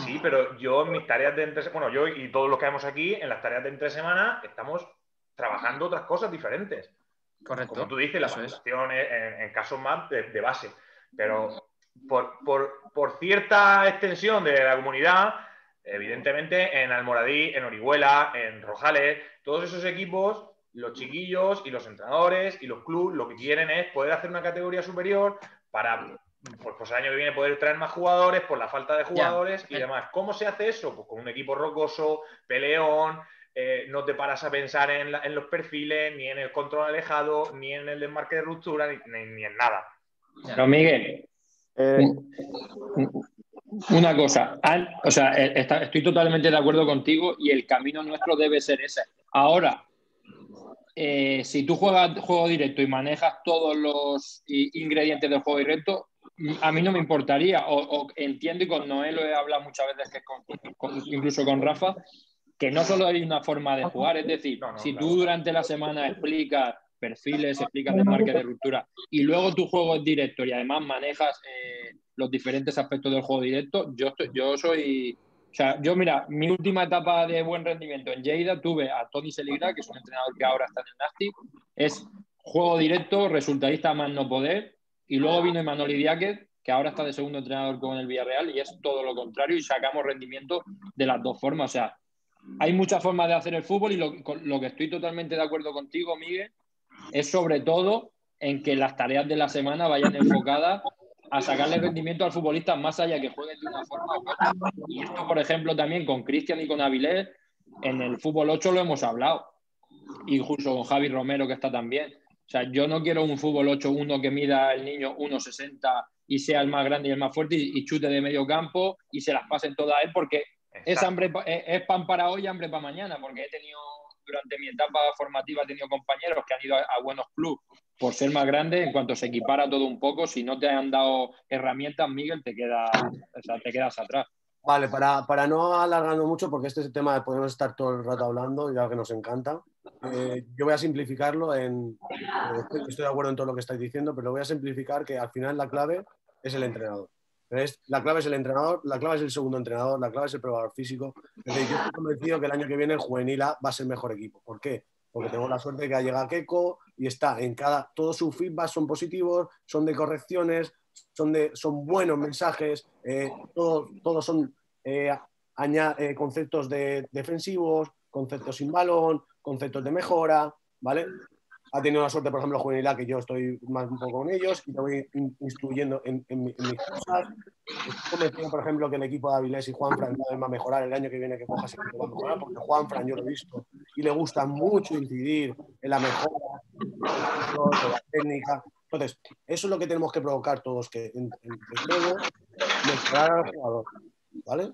Sí, pero yo en mis tareas de entre semana, yo y todos los que vemos aquí, en las tareas de entre semana estamos trabajando otras cosas diferentes. Correcto. Como tú dices, la valoración en casos más de base. Pero por cierta extensión de la comunidad, evidentemente en Almoradí, en Orihuela, en Rojales, todos esos equipos, los chiquillos y los entrenadores y los clubes lo que quieren es poder hacer una categoría superior para pues el año que viene poder traer más jugadores por la falta de jugadores y demás. ¿Cómo se hace eso? Pues con un equipo rocoso, peleón, no te paras a pensar en los perfiles, ni en el control alejado, ni en el desmarque de ruptura, ni en nada. Pero Miguel, una cosa, o sea, estoy totalmente de acuerdo contigo y el camino nuestro debe ser ese. Ahora, si tú juegas juego directo y manejas todos los ingredientes del juego directo, a mí no me importaría, o entiendo, y con Noé lo he hablado muchas veces, incluso con Rafa, que no solo hay una forma de jugar, es decir, si tú durante la semana explicas perfiles, explicas desmarque de ruptura y luego tu juego es directo y además manejas los diferentes aspectos del juego directo, yo soy... O sea, mira, mi última etapa de buen rendimiento en Lleida tuve a Toni Seligra, que es un entrenador que ahora está en el Nastic, es juego directo, resultadista más no poder, y luego vino Imanol Idiáquez, que ahora está de segundo entrenador con el Villarreal, y es todo lo contrario, y sacamos rendimiento de las dos formas. O sea, hay muchas formas de hacer el fútbol y lo que estoy totalmente de acuerdo contigo, Miguel, es sobre todo en que las tareas de la semana vayan enfocadas a sacarle rendimiento al futbolista más allá que jueguen de una forma u otra. Y esto, por ejemplo, también con Cristian y con Avilés, en el fútbol 8 lo hemos hablado. Incluso con Javi Romero, que está también. O sea, yo no quiero un fútbol 8-1 que mida el niño 1,60 y sea el más grande y el más fuerte y chute de medio campo y se las pasen todas a él porque es pan para hoy y hambre para mañana, porque he tenido durante mi etapa formativa he tenido compañeros que han ido a buenos clubes por ser más grandes. En cuanto se equipara todo un poco, si no te han dado herramientas, Miguel, te quedas atrás. Vale, para no alargarnos mucho, porque este es el tema de podemos estar todo el rato hablando, ya que nos encanta, yo voy a simplificarlo estoy de acuerdo en todo lo que estáis diciendo, pero voy a simplificar que al final la clave es el entrenador. La clave es el entrenador, la clave es el segundo entrenador, la clave es el preparador físico. Es decir, yo estoy convencido que el año que viene el Juvenil A va a ser el mejor equipo. ¿Por qué? Porque tengo la suerte de que llega Keco y está en todos sus feedbacks son positivos, son de correcciones, son buenos mensajes, todos son conceptos defensivos, conceptos sin balón, conceptos de mejora, ¿vale? Ha tenido la suerte, por ejemplo, Juvenil A, que yo estoy más un poco con ellos y te voy instruyendo en mis cosas. Estoy convencido, por ejemplo, que el equipo de Avilés y Juanfran va a mejorar el año que viene, que coja ese equipo va a mejorar, porque Juanfran yo lo he visto y le gusta mucho incidir en la mejora de la técnica. Entonces, eso es lo que tenemos que provocar todos, que entre todos mejorar al jugador, ¿vale?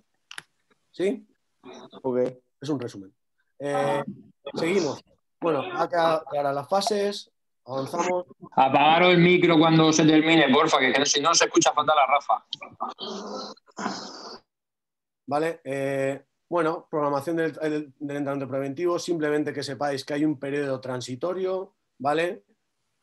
¿Sí? Ok. Es un resumen. Seguimos. Bueno, acá las fases, avanzamos. Apagaros el micro cuando se termine, porfa, que si no se escucha fatal a Rafa. Vale, bueno, programación del entrenamiento preventivo, simplemente que sepáis que hay un periodo transitorio, ¿vale?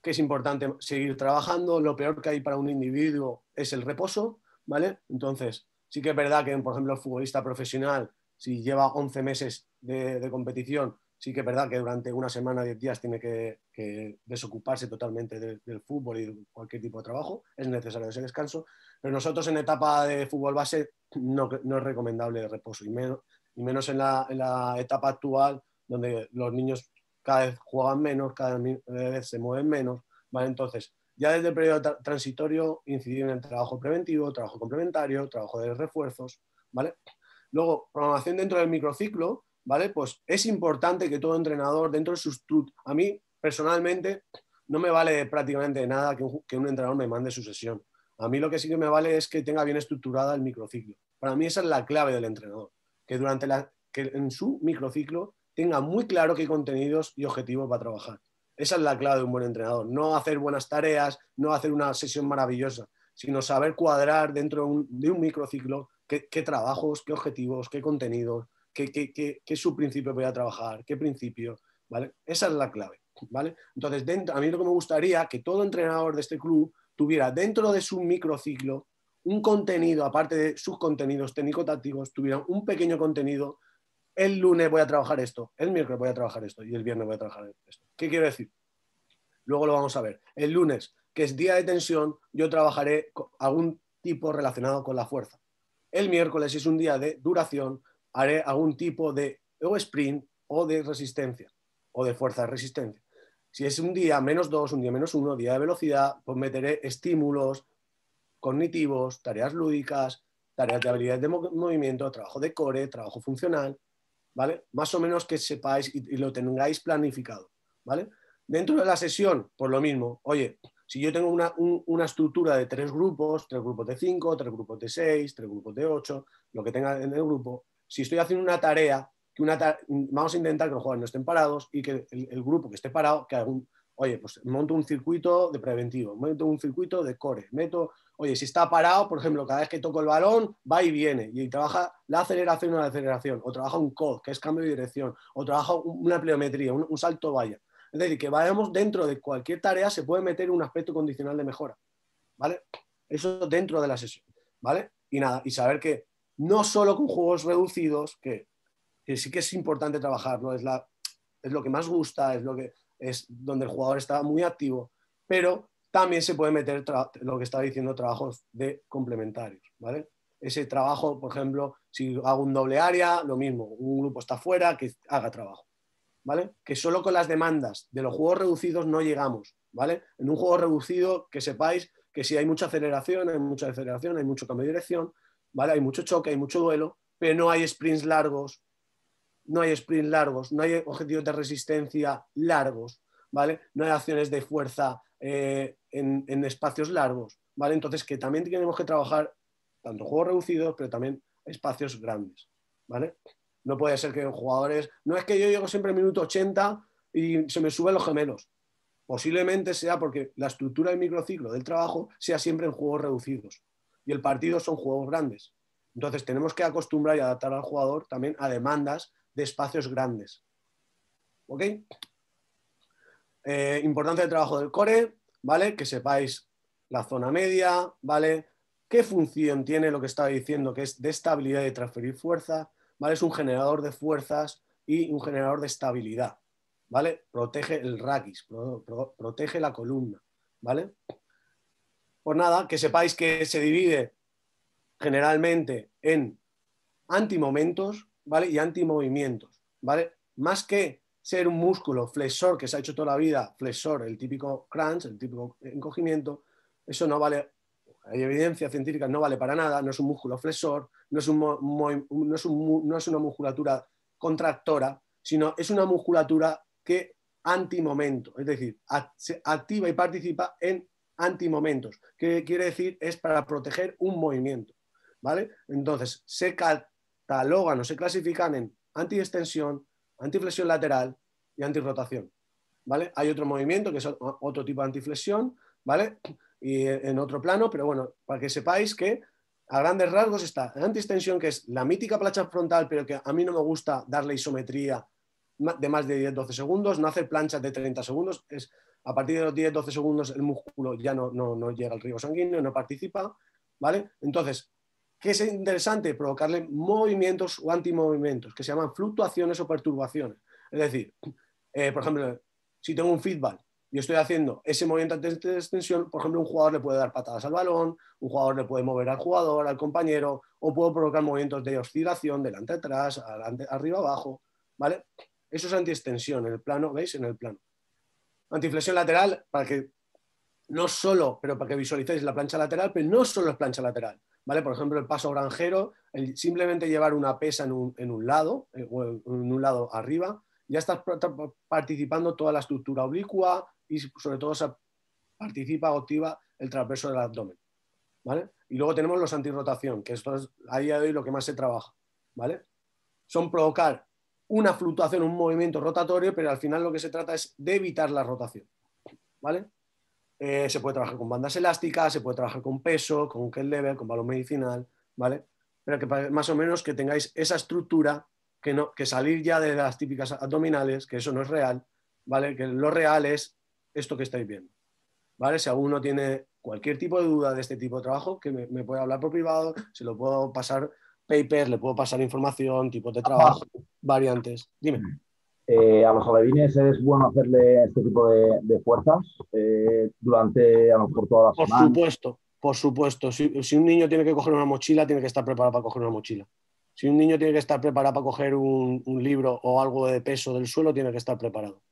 Que es importante seguir trabajando. Lo peor que hay para un individuo es el reposo, ¿vale? Entonces, sí que es verdad que, por ejemplo, el futbolista profesional, si lleva 11 meses de competición, sí que es verdad que durante una semana, 10 días, tiene que desocuparse totalmente del fútbol y de cualquier tipo de trabajo. Es necesario ese descanso. Pero nosotros en etapa de fútbol base no es recomendable el reposo. Y menos en la etapa actual, donde los niños cada vez juegan menos, cada vez se mueven menos, ¿vale? Entonces, ya desde el periodo transitorio, incidir en el trabajo preventivo, trabajo complementario, trabajo de refuerzos, ¿vale? Luego, programación dentro del microciclo, ¿vale? Pues es importante que todo entrenador, dentro de sus... A mí, personalmente, no me vale prácticamente nada que un entrenador me mande su sesión. A mí lo que sí que me vale es que tenga bien estructurada el microciclo. Para mí esa es la clave del entrenador, que en su microciclo tenga muy claro qué contenidos y objetivos va a trabajar. Esa es la clave de un buen entrenador. No hacer buenas tareas, no hacer una sesión maravillosa, sino saber cuadrar dentro de un microciclo qué trabajos, qué objetivos, qué contenidos, qué subprincipio voy a trabajar, qué principio, ¿vale? Esa es la clave, ¿vale? Entonces, a mí lo que me gustaría que todo entrenador de este club tuviera dentro de su microciclo un contenido, aparte de sus contenidos técnico-tácticos, tuviera un pequeño contenido. El lunes voy a trabajar esto, el miércoles voy a trabajar esto y el viernes voy a trabajar esto. ¿Qué quiero decir? Luego lo vamos a ver. El lunes, que es día de tensión, yo trabajaré algún tipo relacionado con la fuerza. El miércoles, si es un día de duración, haré algún tipo de sprint o de resistencia o de fuerza de resistencia. Si es un día -2, un día -1, día de velocidad, pues meteré estímulos cognitivos, tareas lúdicas, tareas de habilidades de movimiento, trabajo de core, trabajo funcional, ¿vale? Más o menos que sepáis y lo tengáis planificado, ¿vale? Dentro de la sesión, por lo mismo, oye, si yo tengo una estructura de 3 grupos de 5, 3 grupos de 6, 3 grupos de 8, lo que tenga en el grupo, si estoy haciendo una tarea, vamos a intentar que los jugadores no estén parados y que el grupo que esté parado, que oye, pues monto un circuito de preventivo, monto un circuito de core, oye, si está parado, por ejemplo, cada vez que toco el balón, va y viene, y trabaja la aceleración o la aceleración, o trabaja un COD, que es cambio de dirección, o trabaja una pliometría, un salto valla. Es decir, que vayamos dentro de cualquier tarea, se puede meter un aspecto condicional de mejora, ¿vale? Eso dentro de la sesión, ¿vale? Y nada, y saber que no solo con juegos reducidos, que sí que es importante trabajarlo, es lo que más gusta, es donde el jugador está muy activo, pero también se puede meter lo que estaba diciendo, trabajos de complementarios, ¿vale? Ese trabajo, por ejemplo, si hago un doble área, lo mismo, un grupo está fuera, que haga trabajo, ¿vale? Que solo con las demandas de los juegos reducidos no llegamos, ¿vale? En un juego reducido, que sepáis que si hay mucha aceleración, hay mucho cambio de dirección, ¿vale? Hay mucho choque, hay mucho duelo, pero no hay sprints largos, no hay objetivos de resistencia largos, ¿vale? No hay acciones de fuerza en espacios largos, ¿vale? Entonces, que también tenemos que trabajar tanto juegos reducidos, pero también espacios grandes, ¿vale? No puede ser que jugadores... No es que yo llego siempre en minuto 80 y se me suben los gemelos. Posiblemente sea porque la estructura del microciclo del trabajo sea siempre en juegos reducidos. Y el partido son juegos grandes. Entonces tenemos que acostumbrar y adaptar al jugador también a demandas de espacios grandes. ¿Ok? Importancia del trabajo del core, ¿vale? Que sepáis la zona media, ¿vale? ¿Qué función tiene lo que estaba diciendo? Que es de estabilidad y transferir fuerza, ¿vale? Es un generador de fuerzas y un generador de estabilidad, ¿vale? Protege el raquis, protege la columna, ¿vale? Pues nada, que sepáis que se divide generalmente en antimomentos, ¿vale? Y antimovimientos, ¿vale? Más que ser un músculo flexor que se ha hecho toda la vida, flexor, el típico crunch, el típico encogimiento, eso no vale, hay evidencia científica, no vale para nada, no es un músculo flexor, no es una musculatura contractora, sino es una musculatura que antimomento, es decir, se activa y participa en antimomentos, que quiere decir es para proteger un movimiento, ¿vale? Entonces, se catalogan o se clasifican en antiextensión, antiflexión lateral y antirrotación, ¿vale? Hay otro movimiento que es otro tipo de antiflexión, ¿vale? Y en otro plano, pero bueno, para que sepáis que a grandes rasgos está la antiextensión, que es la mítica plancha frontal, pero que a mí no me gusta darle isometría de más de 10-12 segundos, no hacer planchas de 30 segundos, es a partir de los 10-12 segundos el músculo ya no llega al riego sanguíneo, no participa, ¿vale? Entonces, ¿qué es interesante? Provocarle movimientos o antimovimientos, que se llaman fluctuaciones o perturbaciones. Es decir, por ejemplo, si tengo un feedback y estoy haciendo ese movimiento de extensión, por ejemplo, un jugador le puede dar patadas al balón, un jugador le puede mover al jugador, al compañero, o puedo provocar movimientos de oscilación, delante atrás, arriba abajo, ¿vale? Eso es antiextensión en el plano, ¿veis? En el plano. Antiflexión lateral, para que no solo, pero para que visualicéis la plancha lateral, pero no solo es plancha lateral, ¿vale? Por ejemplo, el paso granjero, simplemente llevar una pesa en un lado, o en un lado arriba, ya estás participando toda la estructura oblicua y sobre todo participa o activa el transverso del abdomen, ¿vale? Y luego tenemos los antirrotación, que esto es a día de hoy lo que más se trabaja, ¿vale? Son provocar una fluctuación, un movimiento rotatorio, pero al final lo que se trata es de evitar la rotación, ¿vale? Se puede trabajar con bandas elásticas, se puede trabajar con peso, con kettlebell, con balón medicinal, ¿vale? Pero que más o menos que tengáis esa estructura, que salir ya de las típicas abdominales, que eso no es real, ¿vale? Que lo real es esto que estáis viendo, ¿vale? Si alguno tiene cualquier tipo de duda de este tipo de trabajo, que me puede hablar por privado, se lo puedo pasar papers, le puedo pasar información, tipos de trabajo, variantes. Dime. A los alevines es bueno hacerle este tipo de fuerzas durante a lo mejor toda la semana. Por supuesto. Si un niño tiene que coger una mochila, tiene que estar preparado para coger una mochila. Si un niño tiene que estar preparado para coger un libro o algo de peso del suelo, tiene que estar preparado.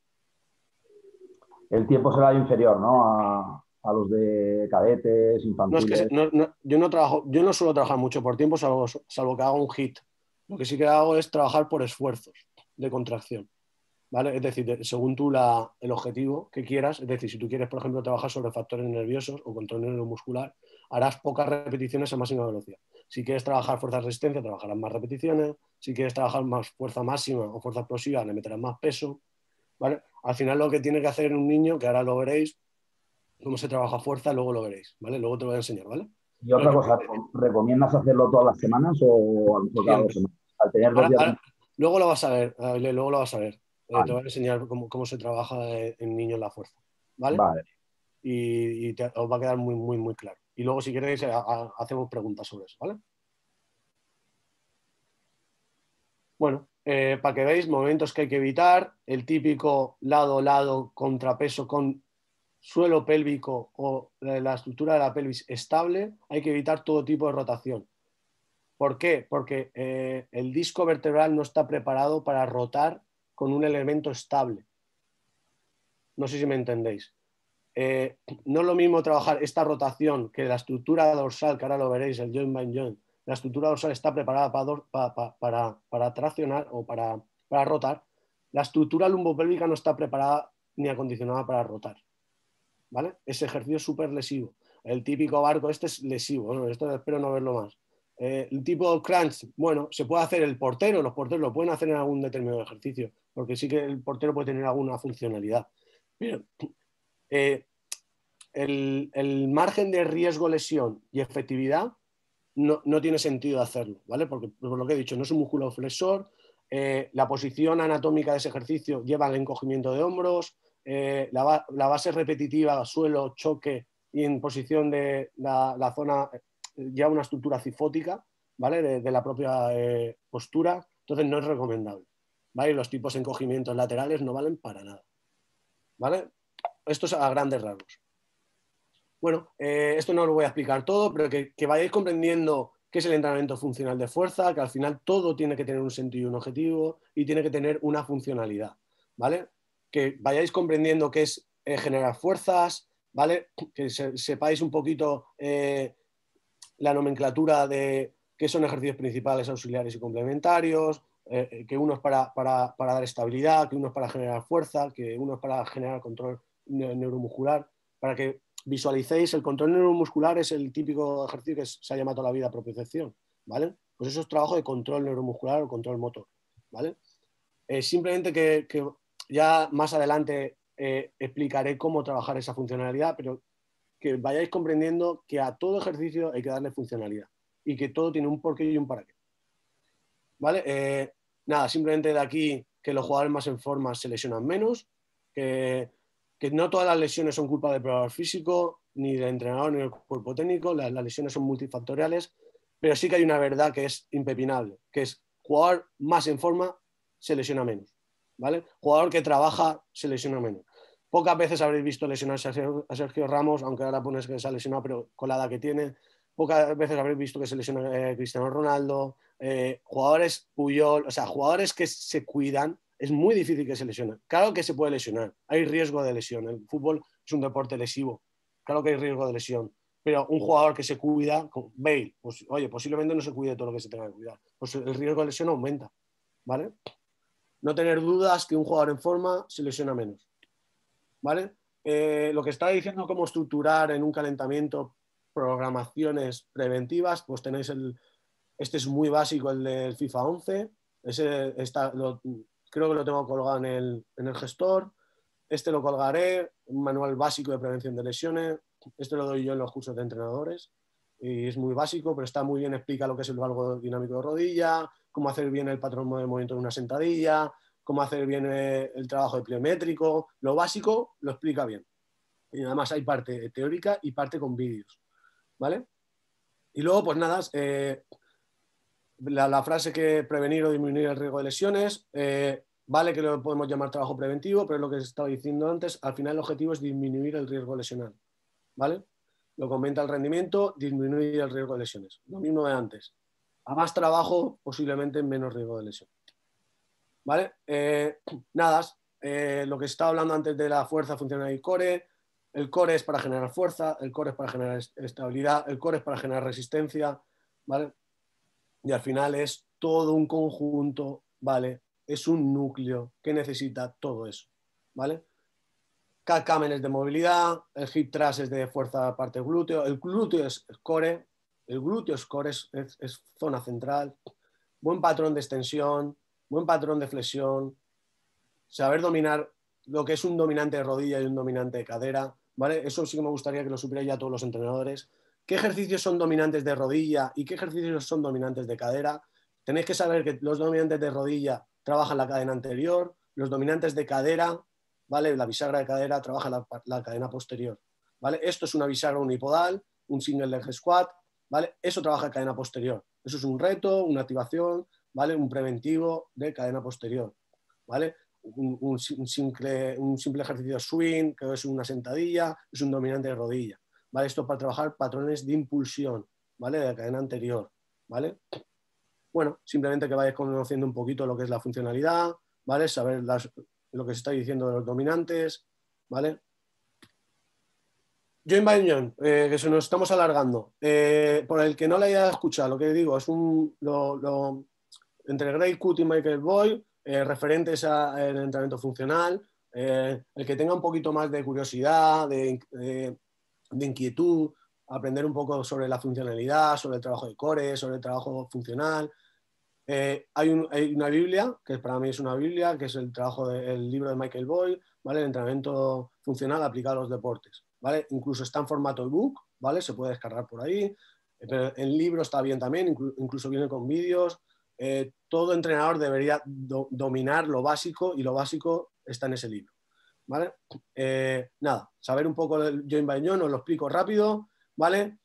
El tiempo será inferior, ¿no? A los de cadetes, infantiles. Yo no suelo trabajar mucho por tiempo, salvo que haga un hit. Lo que sí que hago es trabajar por esfuerzos de contracción, ¿vale? Es decir, según tú el objetivo que quieras, es decir, si tú quieres, por ejemplo, trabajar sobre factores nerviosos o control neuromuscular, harás pocas repeticiones a máxima velocidad. Si quieres trabajar fuerza de resistencia, trabajarás más repeticiones. Si quieres trabajar más fuerza máxima o fuerza explosiva, le meterás más peso, ¿vale? Al final lo que tiene que hacer un niño, que ahora lo veréis, cómo se trabaja fuerza, luego lo veréis, ¿vale? Luego te lo voy a enseñar, ¿vale? Y otra cosa, ¿recomiendas hacerlo todas las semanas o a lo mejor cada 2 semanas? Al tener 2 días... Luego lo vas a ver, luego lo vas a ver. Vale. Te voy a enseñar cómo se trabaja en niños la fuerza, ¿vale? Vale. Y os va a quedar muy, muy, muy claro. Y luego, si queréis, hacemos preguntas sobre eso, ¿vale? Bueno, para que veáis, movimientos que hay que evitar, el típico lado-lado, contrapeso con suelo pélvico o la estructura de la pelvis estable, hay que evitar todo tipo de rotación. ¿Por qué? Porque el disco vertebral no está preparado para rotar con un elemento estable. No sé si me entendéis. No es lo mismo trabajar esta rotación que la estructura dorsal, que ahora lo veréis, el joint by joint. La estructura dorsal está preparada para traccionar o para rotar. La estructura lumbopélvica no está preparada ni acondicionada para rotar, ¿vale? Ese ejercicio es súper lesivo. El típico barco este es lesivo, ¿no? Esto espero no verlo más. El tipo crunch, bueno, se puede hacer el portero, los porteros lo pueden hacer en algún determinado ejercicio, porque sí que el portero puede tener alguna funcionalidad. Pero el margen de riesgo, lesión y efectividad no tiene sentido hacerlo, ¿vale? Porque, por lo que he dicho, no es un músculo flexor, la posición anatómica de ese ejercicio lleva al encogimiento de hombros, la base repetitiva, suelo, choque y en posición de la zona lleva una estructura cifótica, ¿vale? De la propia postura, entonces no es recomendable, ¿vale? Y los tipos de encogimientos laterales no valen para nada, ¿vale? Esto es a grandes rasgos. Bueno, esto no lo voy a explicar todo, pero que vayáis comprendiendo qué es el entrenamiento funcional de fuerza, que al final todo tiene que tener un sentido y un objetivo y tiene que tener una funcionalidad, ¿vale? Que vayáis comprendiendo qué es generar fuerzas, ¿vale? Que sepáis un poquito la nomenclatura de qué son ejercicios principales, auxiliares y complementarios, que uno es para dar estabilidad, que uno es para generar fuerza, que uno es para generar control neuromuscular, para que visualicéis. El control neuromuscular es el típico ejercicio que se ha llamado toda la vida propiocepción, ¿vale? Pues eso es trabajo de control neuromuscular o control motor, ¿vale? Simplemente que ya más adelante explicaré cómo trabajar esa funcionalidad, pero que vayáis comprendiendo que a todo ejercicio hay que darle funcionalidad y que todo tiene un porqué y un para qué, ¿vale? Nada, simplemente de aquí que los jugadores más en forma se lesionan menos, que no todas las lesiones son culpa del preparador físico, ni del entrenador, ni del cuerpo técnico, las lesiones son multifactoriales, pero sí que hay una verdad que es impepinable, que es jugador más en forma se lesiona menos, ¿vale? Jugador que trabaja se lesiona menos. Pocas veces habréis visto lesionarse a Sergio Ramos, aunque ahora pones que se ha lesionado, pero con la edad que tiene. Pocas veces habréis visto que se lesiona Cristiano Ronaldo, jugadores Puyol, o sea, jugadores que se cuidan. Es muy difícil que se lesionen. Claro que se puede lesionar, hay riesgo de lesión. El fútbol es un deporte lesivo, claro que hay riesgo de lesión. Pero un jugador que se cuida, como Bale, pues oye, posiblemente no se cuide todo lo que se tenga que cuidar. Pues el riesgo de lesión aumenta, ¿vale? No tener dudas que un jugador en forma se lesiona menos, ¿vale? Lo que estaba diciendo, cómo estructurar en un calentamiento programaciones preventivas, pues tenéis este es muy básico, el del FIFA 11, creo que lo tengo colgado en el gestor, este lo colgaré, un manual básico de prevención de lesiones, este lo doy yo en los cursos de entrenadores y es muy básico, pero está muy bien, explica lo que es el valgo dinámico de rodilla, cómo hacer bien el patrón de movimiento de una sentadilla, cómo hacer bien el trabajo de pliométrico, lo básico lo explica bien. Y además hay parte teórica y parte con vídeos, ¿vale? Y luego, pues nada, la frase que prevenir o disminuir el riesgo de lesiones, vale que lo podemos llamar trabajo preventivo, pero es lo que estaba diciendo antes, al final el objetivo es disminuir el riesgo lesional, ¿vale? Lo que aumenta el rendimiento, disminuir el riesgo de lesiones. Lo mismo de antes. A más trabajo, posiblemente menos riesgo de lesión. ¿Vale? Nada, lo que estaba hablando antes de la fuerza, funcional y core. El core es para generar fuerza, el core es para generar estabilidad, el core es para generar resistencia, ¿vale? Y al final es todo un conjunto, ¿vale? Es un núcleo que necesita todo eso, ¿vale? CAD-CAM es de movilidad, el hip thrust es de fuerza parte glúteo, el glúteo es core, el glúteo es core, es zona central, buen patrón de extensión, buen patrón de flexión, saber dominar lo que es un dominante de rodilla y un dominante de cadera, ¿vale? Eso sí que me gustaría que lo supieran ya todos los entrenadores. ¿Qué ejercicios son dominantes de rodilla y qué ejercicios son dominantes de cadera? Tenéis que saber que los dominantes de rodilla trabajan la cadena anterior, los dominantes de cadera, ¿vale? La bisagra de cadera trabaja la cadena posterior, ¿vale? Esto es una bisagra unipodal, un single leg squat, ¿vale? Eso trabaja cadena posterior. Eso es un reto, una activación, ¿vale? Un preventivo de cadena posterior, ¿vale? Un simple ejercicio de swing, que es una sentadilla, es un dominante de rodilla, ¿vale? Esto para trabajar patrones de impulsión, ¿vale? De la cadena anterior, ¿vale? Bueno, simplemente que vayáis conociendo un poquito lo que es la funcionalidad, ¿vale? Saber lo que se está diciendo de los dominantes, ¿vale? Joint Bunion, que se nos estamos alargando. Por el que no le haya escuchado, lo que digo es entre Gray Cut y Michael Boyle, referentes al entrenamiento funcional. El que tenga un poquito más de curiosidad, de inquietud, aprender un poco sobre la funcionalidad, sobre el trabajo de core, sobre el trabajo funcional. Hay una Biblia, que para mí es una Biblia, que es el libro de Michael Boyle, ¿vale? El entrenamiento funcional aplicado a los deportes, ¿vale? Incluso está en formato ebook, ¿vale? Se puede descargar por ahí, pero el libro está bien también, incluso viene con vídeos. Todo entrenador debería dominar lo básico, y lo básico está en ese libro, ¿vale? Nada, saber un poco del joint by joint, os lo explico rápido, ¿vale?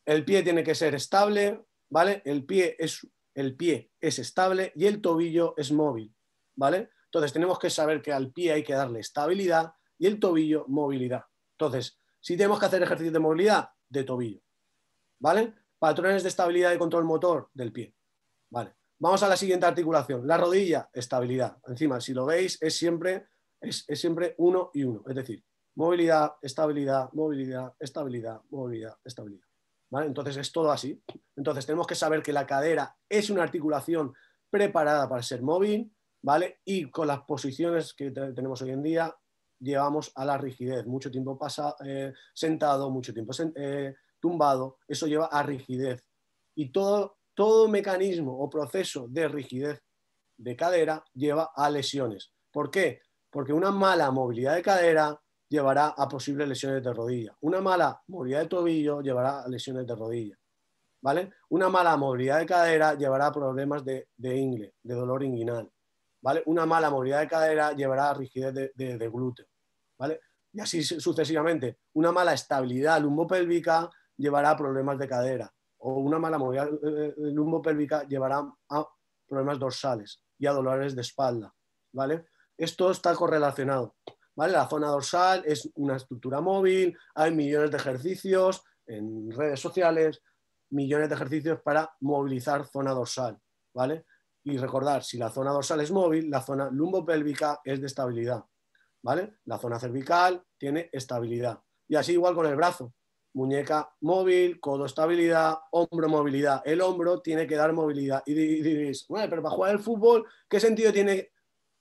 El pie tiene que ser estable, ¿vale? El pie es estable y el tobillo es móvil, ¿vale? Entonces tenemos que saber que al pie hay que darle estabilidad y el tobillo movilidad. Entonces, si tenemos que hacer ejercicios de movilidad, de tobillo, ¿vale? Patrones de estabilidad y control motor del pie, ¿vale? Vamos a la siguiente articulación, la rodilla, estabilidad. Encima, si lo veis, es siempre 1 y 1, es decir, movilidad, estabilidad, movilidad, estabilidad, movilidad, estabilidad. ¿Vale? Entonces es todo así. Entonces tenemos que saber que la cadera es una articulación preparada para ser móvil, ¿vale? Y con las posiciones que tenemos hoy en día llevamos a la rigidez. Mucho tiempo sentado, mucho tiempo tumbado, eso lleva a rigidez. Y todo mecanismo o proceso de rigidez de cadera lleva a lesiones. ¿Por qué? Porque una mala movilidad de cadera llevará a posibles lesiones de rodilla. Una mala movilidad de tobillo llevará a lesiones de rodilla, ¿vale? Una mala movilidad de cadera llevará a problemas de ingle, de dolor inguinal, ¿vale? Una mala movilidad de cadera llevará a rigidez de glúteo, ¿vale? Y así sucesivamente. Una mala estabilidad lumbopélvica llevará a problemas de cadera, o una mala movilidad lumbopélvica llevará a problemas dorsales y a dolores de espalda, ¿vale? Esto está correlacionado, ¿vale? La zona dorsal es una estructura móvil, hay millones de ejercicios en redes sociales, millones de ejercicios para movilizar zona dorsal, ¿vale? Y recordar, si la zona dorsal es móvil, la zona lumbopélvica es de estabilidad, ¿vale? La zona cervical tiene estabilidad. Y así igual con el brazo. Muñeca móvil, codo estabilidad, hombro movilidad. El hombro tiene que dar movilidad. Y diréis, bueno, pero para jugar al fútbol, ¿qué sentido tiene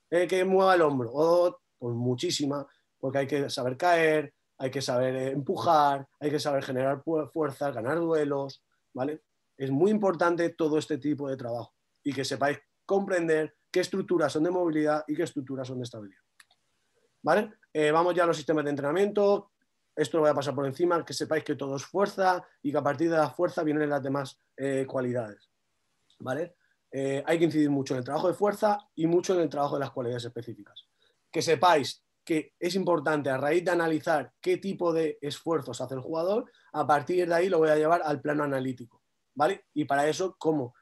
que mueva el hombro? Pues muchísima, porque hay que saber caer, hay que saber empujar, hay que saber generar fuerza, ganar duelos, ¿vale? Es muy importante todo este tipo de trabajo y que sepáis comprender qué estructuras son de movilidad y qué estructuras son de estabilidad, ¿vale? Vamos ya a los sistemas de entrenamiento. Esto lo voy a pasar por encima, que sepáis que todo es fuerza y que a partir de la fuerza vienen las demás cualidades, ¿vale? Hay que incidir mucho en el trabajo de fuerza y mucho en el trabajo de las cualidades específicas. Que sepáis que es importante, a raíz de analizar qué tipo de esfuerzos hace el jugador, a partir de ahí lo voy a llevar al plano analítico, ¿vale? Y para eso, como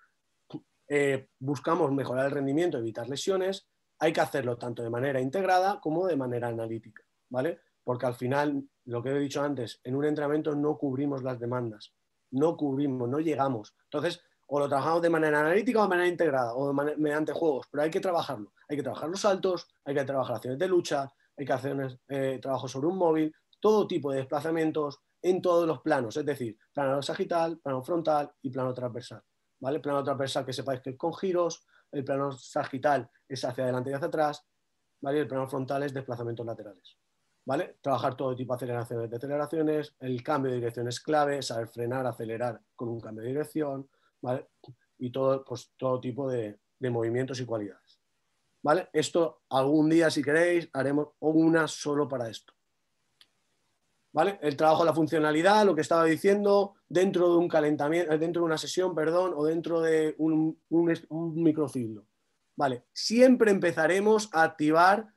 buscamos mejorar el rendimiento, evitar lesiones, hay que hacerlo tanto de manera integrada como de manera analítica, ¿vale? Porque al final, lo que he dicho antes, en un entrenamiento no cubrimos las demandas, no cubrimos, no llegamos. Entonces, o lo trabajamos de manera analítica o de manera integrada, o mediante juegos, pero hay que trabajarlo. Hay que trabajar los saltos, hay que trabajar acciones de lucha, hay que hacer trabajo sobre un móvil, todo tipo de desplazamientos en todos los planos, es decir, plano sagital, plano frontal y plano transversal, ¿vale? Plano transversal, que sepáis que es con giros, el plano sagital es hacia adelante y hacia atrás, ¿vale? Y el plano frontal es desplazamientos laterales, ¿vale? Trabajar todo tipo de aceleraciones, deceleraciones, el cambio de dirección es clave, saber frenar, acelerar con un cambio de dirección, ¿vale? Y todo, pues, todo tipo de movimientos y cualidades, ¿vale? Esto algún día, si queréis, haremos una solo para esto, ¿vale? El trabajo de la funcionalidad, lo que estaba diciendo, dentro de un calentamiento, dentro de una sesión, perdón, o dentro de un microciclo, ¿vale? Siempre empezaremos a activar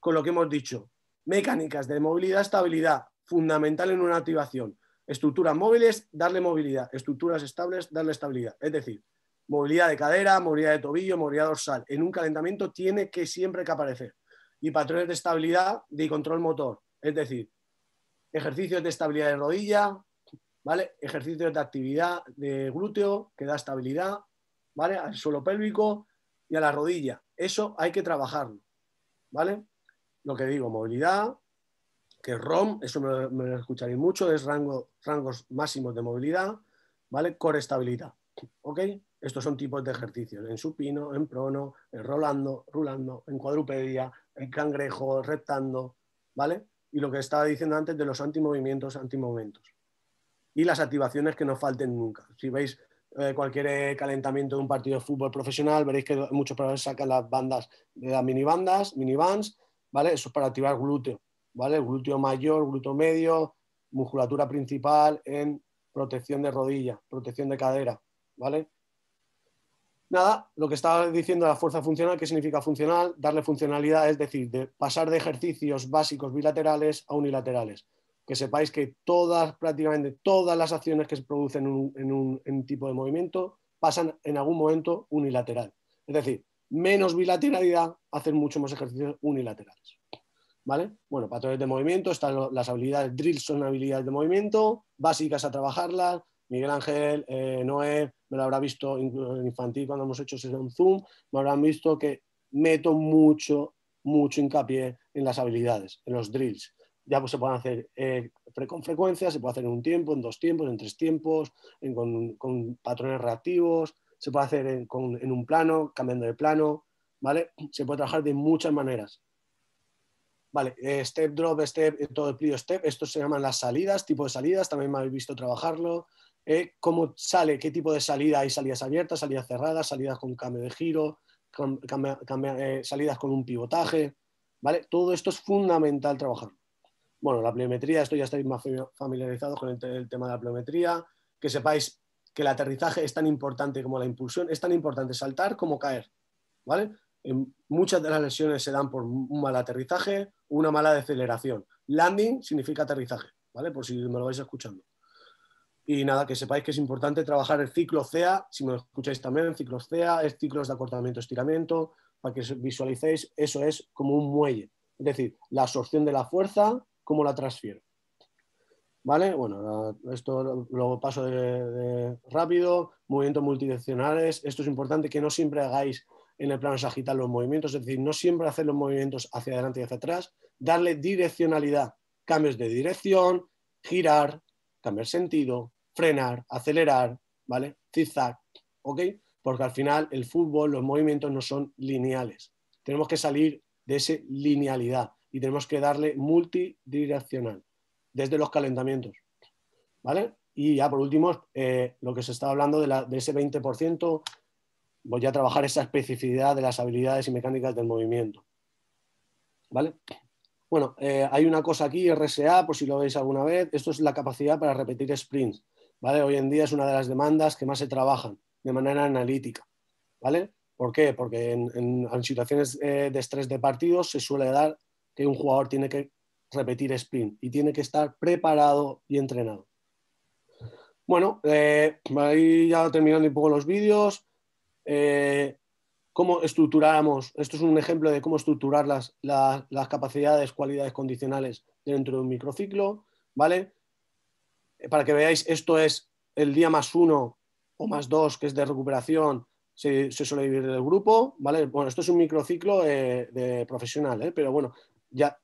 con lo que hemos dicho, mecánicas de movilidad, estabilidad, fundamental en una activación. Estructuras móviles, darle movilidad. Estructuras estables, darle estabilidad. Es decir, movilidad de cadera, movilidad de tobillo, movilidad dorsal. En un calentamiento tiene que siempre que aparecer. Y patrones de estabilidad y control motor. Es decir, ejercicios de estabilidad de rodilla, ¿vale? Ejercicios de actividad de glúteo, que da estabilidad, ¿vale? Al suelo pélvico y a la rodilla. Eso hay que trabajarlo, ¿vale? Lo que digo, movilidad, que es ROM, eso me lo escucharéis mucho, es rangos máximos de movilidad, ¿vale? Core estabilidad, ¿ok? Estos son tipos de ejercicios, en supino, en prono, en rulando, en cuadrupedia, en cangrejo, reptando, ¿vale? Y lo que estaba diciendo antes de los antimovimentos, y las activaciones que no falten nunca. Si veis cualquier calentamiento de un partido de fútbol profesional, veréis que muchos profesores sacan las bandas de las minibands, ¿vale? Eso es para activar glúteo, ¿vale? Glúteo mayor, glúteo medio, musculatura principal en protección de rodilla, protección de cadera, ¿vale? Nada, lo que estaba diciendo de la fuerza funcional, ¿qué significa funcional? Darle funcionalidad, es decir, de pasar de ejercicios básicos bilaterales a unilaterales. Que sepáis que prácticamente todas las acciones que se producen en un tipo de movimiento pasan en algún momento unilateral. Es decir, menos bilateralidad, hacer mucho más ejercicios unilaterales. ¿Vale? Bueno, patrones de movimiento, están las habilidades drills, son habilidades de movimiento, básicas a trabajarlas. Miguel Ángel, Noé, me lo habrá visto incluso en infantil cuando hemos hecho sesión Zoom, me habrán visto que meto mucho hincapié en las habilidades, en los drills. Ya pues, se pueden hacer con frecuencia, se puede hacer en un tiempo, en 2 tiempos, en 3 tiempos, con patrones reactivos, se puede hacer en un plano, cambiando de plano, ¿vale? Se puede trabajar de muchas maneras. Vale, step, drop, step, todo el plio step, estos se llaman las salidas, tipo de salidas, también me habéis visto trabajarlo. Cómo sale, qué tipo de salida, hay salidas abiertas, salidas cerradas, salidas con cambio de giro, salidas con un pivotaje, ¿vale? Todo esto es fundamental trabajar. Bueno, la pliometría, esto ya estáis más familiarizados con el tema de la pliometría, que sepáis que el aterrizaje es tan importante como la impulsión, es tan importante saltar como caer, ¿vale? Muchas de las lesiones se dan por un mal aterrizaje o una mala deceleración. Landing significa aterrizaje, ¿vale? Por si me lo vais escuchando. Y nada, que sepáis que es importante trabajar el ciclo CEA, si me lo escucháis también, ciclos CEA, es ciclos de acortamiento-estiramiento, para que visualicéis, eso es como un muelle. Es decir, la absorción de la fuerza, cómo la transfiero. ¿Vale? Bueno, esto lo paso de rápido. Movimientos multidireccionales. Esto es importante que no siempre hagáis en el plano sagital los movimientos, es decir, no siempre hacer los movimientos hacia adelante y hacia atrás. Darle direccionalidad, cambios de dirección, girar, cambiar sentido, frenar, acelerar, ¿vale? Zigzag, ¿ok? Porque al final el fútbol, los movimientos no son lineales. Tenemos que salir de esa linealidad y tenemos que darle multidireccional desde los calentamientos, ¿vale? Y ya por último, lo que se estaba hablando de ese 20%, voy a trabajar esa especificidad de las habilidades y mecánicas del movimiento, ¿vale? Bueno, hay una cosa aquí, RSA, por si lo veis alguna vez, esto es la capacidad para repetir sprints, ¿vale? Hoy en día es una de las demandas que más se trabajan de manera analítica, ¿vale? ¿Por qué? Porque en situaciones de estrés de partidos se suele dar que un jugador tiene que repetir sprint y tiene que estar preparado y entrenado. Bueno, ahí ya terminando un poco los vídeos. ¿Cómo estructuramos? Esto es un ejemplo de cómo estructurar las capacidades, cualidades condicionales dentro de un microciclo, ¿vale? Para que veáis, esto es el día +1 o +2, que es de recuperación, se suele dividir el grupo, ¿vale? Bueno, esto es un microciclo de profesional, pero bueno, ya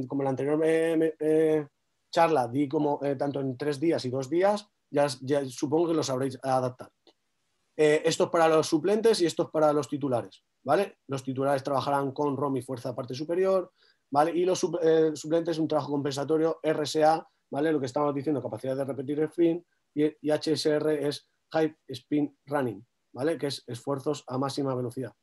como en la anterior charla di como tanto en 3 días y 2 días, ya supongo que lo sabréis adaptar. Esto es para los suplentes y esto es para los titulares, ¿vale? Los titulares trabajarán con ROM y fuerza parte superior, ¿vale? Y los suplentes un trabajo compensatorio, RSA, ¿vale? Lo que estamos diciendo, capacidad de repetir el sprint, y HSR es High Speed Running, ¿vale? Que es esfuerzos a máxima velocidad,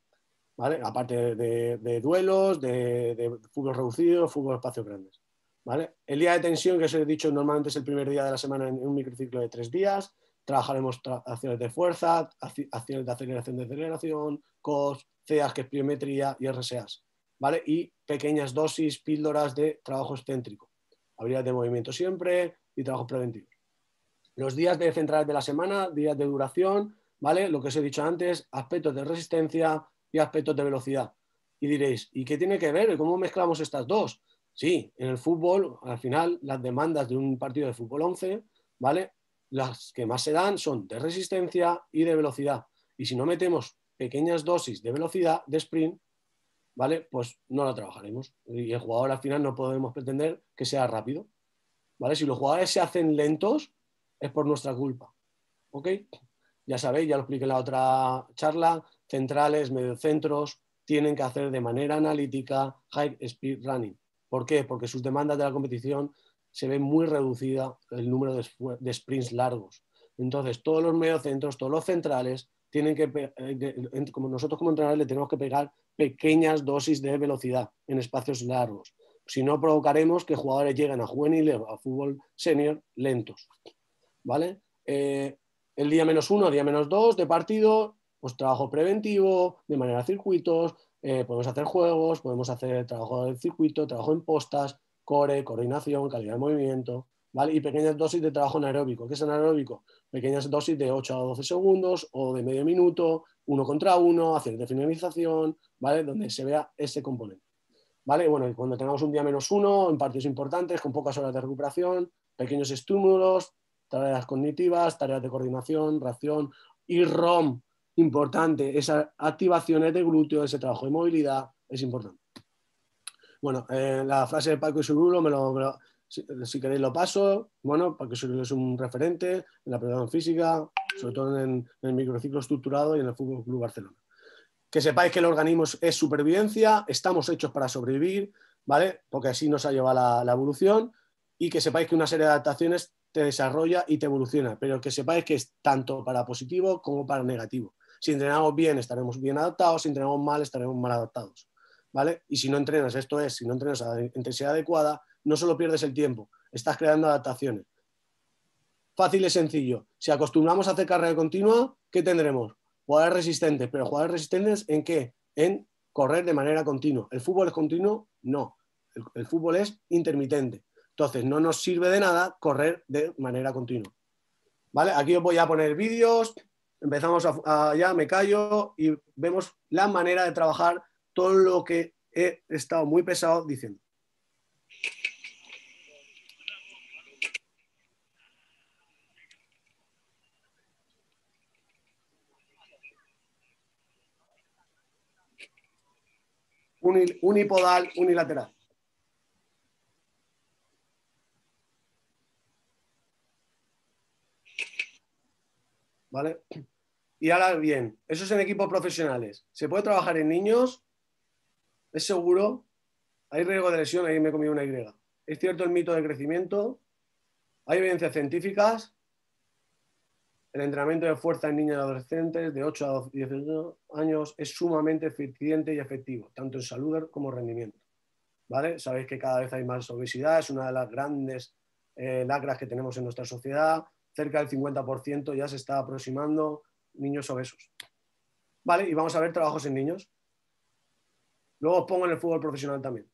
¿vale? Aparte de duelos, de fútbol reducido, fútbol espacios grandes, ¿vale? El día de tensión, que os he dicho, normalmente es el primer día de la semana en un microciclo de 3 días. Trabajaremos acciones de fuerza, acciones de aceleración, deceleración, COS, CEAS, que es pliometría, y RSAs, ¿vale? Y pequeñas dosis, píldoras de trabajo excéntrico, habilidades de movimiento siempre y trabajo preventivo. Los días de centrales de la semana, días de duración, ¿vale? Lo que os he dicho antes, aspectos de resistencia y aspectos de velocidad. Y diréis, ¿y qué tiene que ver? ¿Cómo mezclamos estas dos? Sí, en el fútbol, al final, las demandas de un partido de fútbol 11, ¿vale? Las que más se dan son de resistencia y de velocidad. Y si no metemos pequeñas dosis de velocidad, de sprint, ¿vale? Pues no la trabajaremos. Y el jugador al final no podemos pretender que sea rápido, ¿vale? Si los jugadores se hacen lentos, es por nuestra culpa, ¿ok? Ya sabéis, ya lo expliqué en la otra charla, centrales, mediocentros, tienen que hacer de manera analítica high speed running. ¿Por qué? Porque sus demandas de la competición se ve muy reducida el número de sprints largos. Entonces, todos los mediocentros, todos los centrales, tienen que, como nosotros como entrenadores le tenemos que pegar pequeñas dosis de velocidad en espacios largos. Si no, provocaremos que jugadores lleguen a juveniles o a fútbol senior lentos, ¿vale? El día -1, día -2 de partido, pues trabajo preventivo, de manera de circuitos, podemos hacer juegos, podemos hacer trabajo de circuito, trabajo en postas, core, coordinación, calidad de movimiento, ¿vale? Y pequeñas dosis de trabajo anaeróbico. ¿Qué es anaeróbico? Pequeñas dosis de 8 a 12 segundos o de medio minuto, 1 contra 1, acciones de finalización, ¿vale? Donde se vea ese componente. ¿Vale? Bueno, y cuando tengamos un día -1, en partidos importantes, con pocas horas de recuperación, pequeños estímulos, tareas cognitivas, tareas de coordinación, reacción y ROM, importante, esas activaciones de glúteo, ese trabajo de movilidad, es importante. Bueno, la frase de Paco Isurulo, si queréis lo paso. Bueno, Paco Isurulo es un referente en la preparación física, sobre todo en el microciclo estructurado y en el Fútbol Club Barcelona. Que sepáis que el organismo es supervivencia, estamos hechos para sobrevivir, ¿vale? Porque así nos ha llevado la evolución, y que sepáis que una serie de adaptaciones te desarrolla y te evoluciona, pero que sepáis que es tanto para positivo como para negativo. Si entrenamos bien, estaremos bien adaptados, si entrenamos mal, estaremos mal adaptados, ¿vale? Y si no entrenas, si no entrenas a la intensidad adecuada, no solo pierdes el tiempo, estás creando adaptaciones. Fácil y sencillo. Si acostumbramos a hacer carrera continua, ¿qué tendremos? Jugadores resistentes, pero jugadores resistentes ¿en qué? En correr de manera continua. ¿El fútbol es continuo? No. El fútbol es intermitente. Entonces, no nos sirve de nada correr de manera continua. ¿Vale? Aquí os voy a poner vídeos. Empezamos ya, me callo y vemos la manera de trabajar todo lo que he estado muy pesado diciendo. Unipodal, unilateral. ¿Vale? Y ahora bien, eso es en equipos profesionales. ¿Se puede trabajar en niños? ¿Es seguro? ¿Hay riesgo de lesión? Ahí me he comido una Y. ¿Es cierto el mito de crecimiento? ¿Hay evidencias científicas? El entrenamiento de fuerza en niños y adolescentes de 8 a 18 años es sumamente eficiente y efectivo, tanto en salud como rendimiento. ¿Vale? Sabéis que cada vez hay más obesidad, es una de las grandes lacras que tenemos en nuestra sociedad. Cerca del 50% ya se está aproximando niños obesos. ¿Vale? Y vamos a ver trabajos en niños. Luego os pongo en el fútbol profesional también.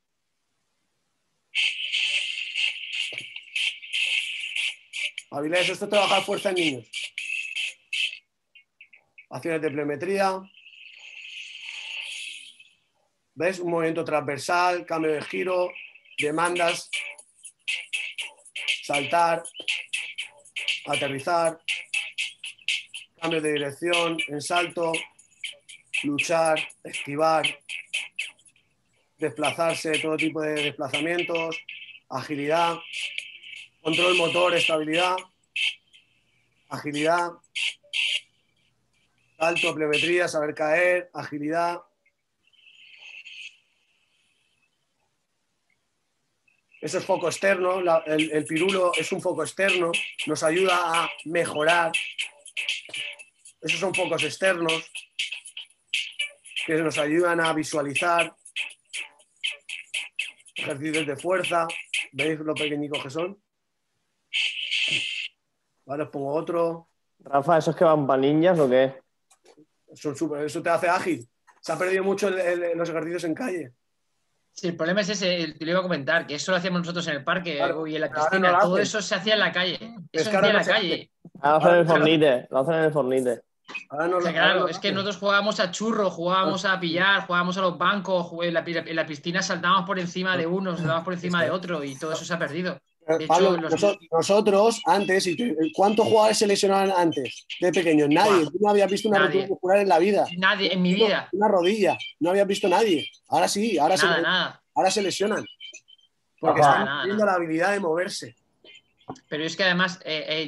Habilidades, esto es trabajar fuerza en niños. Acciones de pliometría. ¿Ves? Un movimiento transversal, cambio de giro, demandas, saltar, aterrizar, cambio de dirección, en salto, luchar, esquivar, desplazarse, todo tipo de desplazamientos, agilidad, control motor, estabilidad, agilidad, salto, pliometría, saber caer, agilidad. Eso es foco externo, el pirulo es un foco externo, nos ayuda a mejorar. Esos son focos externos que nos ayudan a visualizar. Ejercicios de fuerza, ¿veis lo pequeñicos que son? Vale, os pongo otro. Rafa, ¿esos que van para niñas o qué? Son súper, eso te hace ágil. Se ha perdido mucho los ejercicios en calle. Sí, el problema es ese, te lo iba a comentar, que eso lo hacíamos nosotros en el parque, claro, y en la piscina, todo eso se hacía en la calle. Eso se hacía en la calle. Ahora hacen el Fornite, lo hacen en el Fornite. O sea, claro, es que nosotros jugábamos a churro, jugábamos a pillar, jugábamos a los bancos, en la piscina saltábamos por encima de uno, saltábamos por encima de otro, y todo eso se ha perdido. De Pablo, hecho, nosotros antes, ¿cuántos jugadores se lesionaban antes de pequeños? Nadie. Tú no habías visto una rotura muscular en la vida. Nadie, en mi vida. Una rodilla. No habías visto nadie. Ahora sí, ahora se lesionan. Porque están viendo la habilidad de moverse. Pero es que además,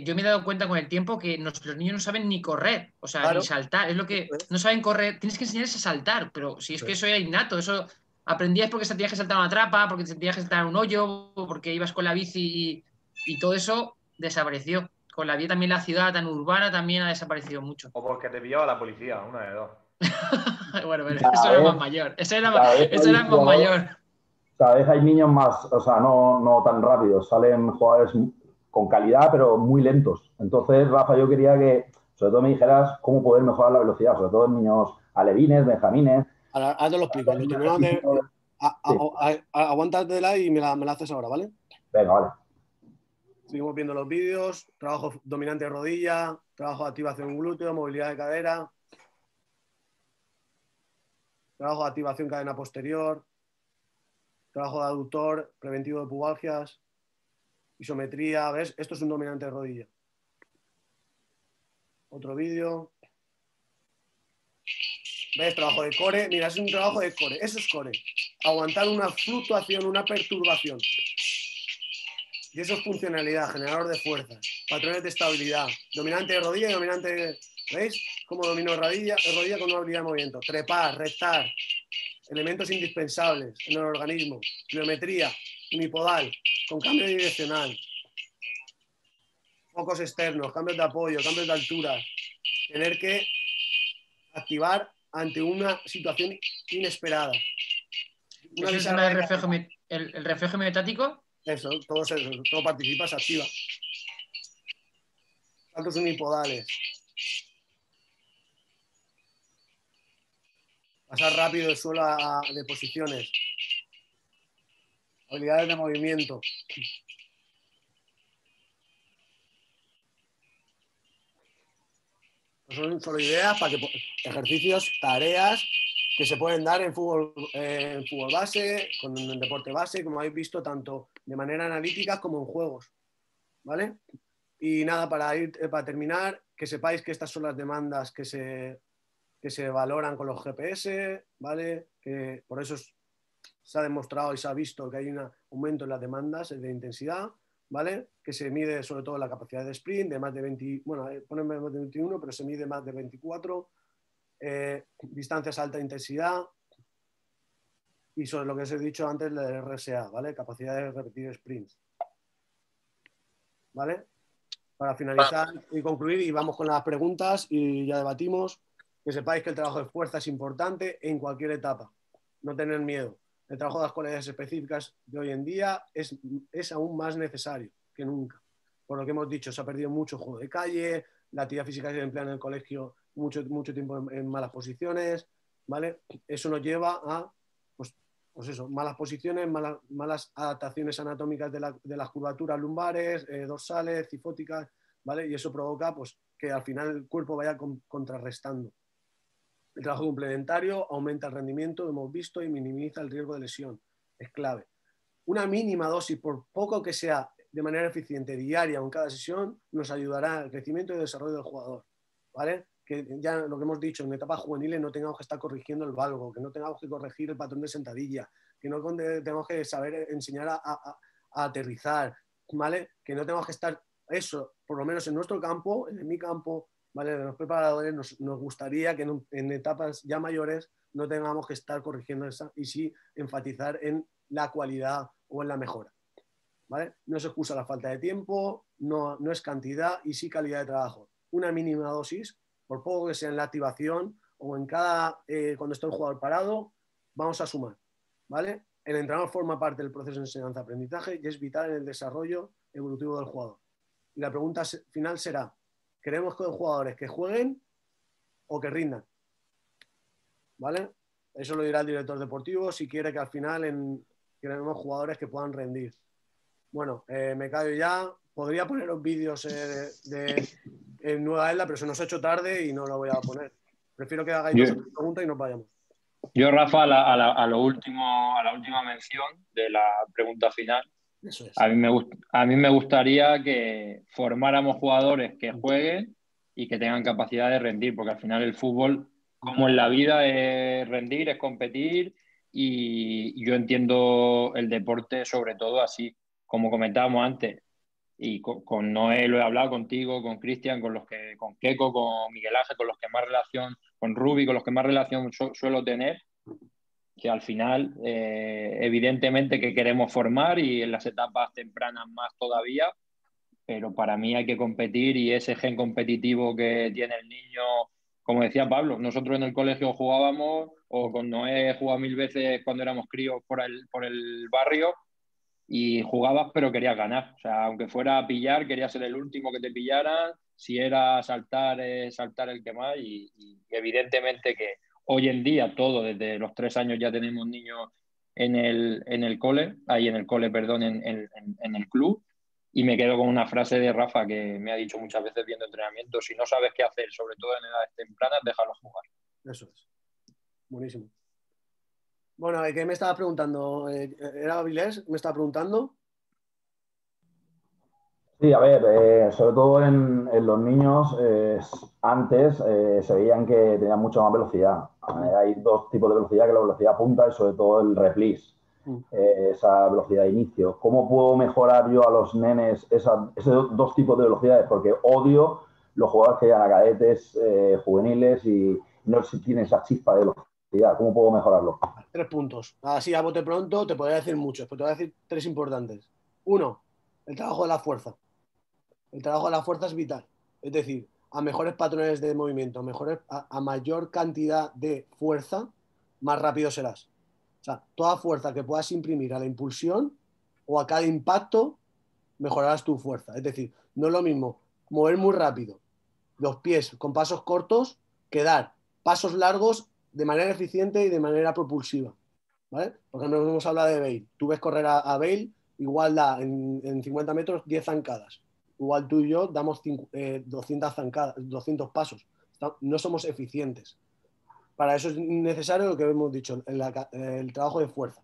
yo me he dado cuenta con el tiempo que los niños no saben ni correr, o sea, ni saltar. Es lo que no saben correr. Tienes que enseñarles a saltar, pero si es que eso era innato, eso aprendías porque se tenías que saltar una trapa, porque te tenías que saltar un hoyo, porque ibas con la bici y todo eso desapareció. Con la vida también la ciudad tan urbana también ha desaparecido mucho. O porque te pillaba la policía, una de dos. Bueno, eso era más mayor. Eso era más mayor. Cada vez hay niños más, o sea, no tan rápidos. Salen jugadores con calidad, pero muy lentos. Entonces, Rafa, yo quería que, sobre todo, me dijeras cómo poder mejorar la velocidad, sobre todo en niños alevines, benjamines. Ahora te lo explico. Lo terminamos de... Aguántatela y me la haces ahora, ¿vale? Venga, vale. Seguimos viendo los vídeos. Trabajo dominante de rodilla, trabajo de activación glúteo, movilidad de cadera, trabajo de activación cadena posterior, trabajo de aductor, preventivo de pubalgias, isometría. ¿Ves? Esto es un dominante de rodilla. Otro vídeo. ¿Ves? Trabajo de core. Mira, es un trabajo de core. Eso es core. Aguantar una fluctuación, una perturbación. Y eso es funcionalidad, generador de fuerzas, patrones de estabilidad, dominante de rodilla y dominante de... ¿Veis? Cómo domino rodilla con una habilidad de movimiento. Trepar, rectar, elementos indispensables en el organismo, pliometría, unipodal, con cambio direccional, focos externos, cambios de apoyo, cambios de altura. Tener que activar ante una situación inesperada. Una ¿Es el reflejo miotático? Eso, todo participa, se activa. Saltos unipodales. Pasar rápido del suelo de posiciones. Habilidades de movimiento. Son solo ideas para que ejercicios, tareas que se pueden dar en fútbol base, con el deporte base, como habéis visto, tanto de manera analítica como en juegos. ¿Vale? Y nada, para terminar, que sepáis que estas son las demandas que se valoran con los GPS, ¿vale? Que por eso se ha demostrado y se ha visto que hay un aumento en las demandas de intensidad, ¿vale? Que se mide sobre todo la capacidad de sprint, de más de 20, bueno, ponen más de 21, pero se mide más de 24, distancias a alta intensidad y sobre lo que os he dicho antes, la RSA, ¿vale? Capacidad de repetir sprints, ¿vale? Para finalizar y concluir, y vamos con las preguntas y ya debatimos, que sepáis que el trabajo de fuerza es importante en cualquier etapa, no tener miedo. El trabajo de las cualidades específicas de hoy en día es aún más necesario que nunca. Por lo que hemos dicho, se ha perdido mucho juego de calle, la actividad física se emplea en el colegio mucho tiempo en malas posiciones, ¿vale? Eso nos lleva a pues eso, malas posiciones, malas adaptaciones anatómicas de las curvaturas lumbares, dorsales, cifóticas, ¿vale? Y eso provoca pues, que al final el cuerpo vaya contrarrestando. El trabajo complementario aumenta el rendimiento, hemos visto, y minimiza el riesgo de lesión. Es clave. Una mínima dosis, por poco que sea de manera eficiente, diaria o en cada sesión, nos ayudará al crecimiento y desarrollo del jugador, ¿vale? Que ya lo que hemos dicho, en etapas juveniles no tengamos que estar corrigiendo el valgo, que no tengamos que corregir el patrón de sentadilla, que no tengamos que saber enseñar a aterrizar, ¿vale? Que no tengamos que estar, eso, por lo menos en nuestro campo, en mi campo, ¿vale? De los preparadores, nos gustaría que en etapas ya mayores no tengamos que estar corrigiendo esa y sí enfatizar en la cualidad o en la mejora, ¿vale? No se excusa la falta de tiempo, no es cantidad y sí calidad de trabajo. Una mínima dosis, por poco que sea en la activación o en cuando está un jugador parado, vamos a sumar, ¿vale? El entrenador forma parte del proceso de enseñanza-aprendizaje y es vital en el desarrollo evolutivo del jugador. Y la pregunta final será, ¿queremos que los jugadores que jueguen o que rindan? ¿Vale? Eso lo dirá el director deportivo si quiere que al final queremos jugadores que puedan rendir. Bueno, me callo ya. Podría poneros vídeos de Nueva Elda, pero se nos ha hecho tarde y no lo voy a poner. Prefiero que hagáis dos preguntas y nos vayamos. Yo, Rafa, a la última mención de la pregunta final, eso es. A mí me gustaría que formáramos jugadores que jueguen y que tengan capacidad de rendir, porque al final el fútbol, como en la vida, es rendir, es competir, y yo entiendo el deporte sobre todo así, como comentábamos antes. Y con Noé lo he hablado contigo, con Cristian, con Keco, con Miguel Ángel, con los que más relación, con Rubi, con los que más relación suelo tener. que al final, evidentemente que queremos formar y en las etapas tempranas más todavía, pero para mí hay que competir y ese gen competitivo que tiene el niño, como decía Pablo, nosotros en el colegio jugábamos, o con Noé he jugado 1000 veces cuando éramos críos por el barrio, y jugabas pero querías ganar. O sea, aunque fuera a pillar, querías ser el último que te pillaran, si era saltar, saltar el que más, y evidentemente que hoy en día todo, desde los 3 años ya tenemos niños en el cole, perdón, en el club. Y me quedo con una frase de Rafa que me ha dicho muchas veces viendo entrenamiento: si no sabes qué hacer, sobre todo en edades tempranas, déjalos jugar. Eso es. Buenísimo. Bueno, ¿qué me estaba preguntando? ¿Era Avilés? ¿Me estaba preguntando? Sí, a ver, sobre todo en los niños, antes se veían que tenían mucha más velocidad. Hay dos tipos de velocidad, que es la velocidad punta y sobre todo el release, esa velocidad de inicio. ¿Cómo puedo mejorar yo a los nenes esos dos tipos de velocidades? Porque odio los jugadores que llegan a cadetes juveniles y no tienen esa chispa de velocidad. ¿Cómo puedo mejorarlo? 3 puntos. Así a bote pronto te podría decir muchos, pero te voy a decir 3 importantes. 1, el trabajo de la fuerza. El trabajo de la fuerza es vital. Es decir, a mejores patrones de movimiento, a mayor cantidad de fuerza, más rápido serás. O sea, toda fuerza que puedas imprimir a la impulsión o a cada impacto, mejorarás tu fuerza. Es decir, no es lo mismo mover muy rápido los pies con pasos cortos que dar pasos largos de manera eficiente y de manera propulsiva. ¿Vale? Porque no hemos hablado de Bale. Tú ves correr a Bale, igual da en 50 metros 10 zancadas. Igual tú y yo damos 200 zancadas, 200 pasos. No somos eficientes. Para eso es necesario lo que hemos dicho, el trabajo de fuerza.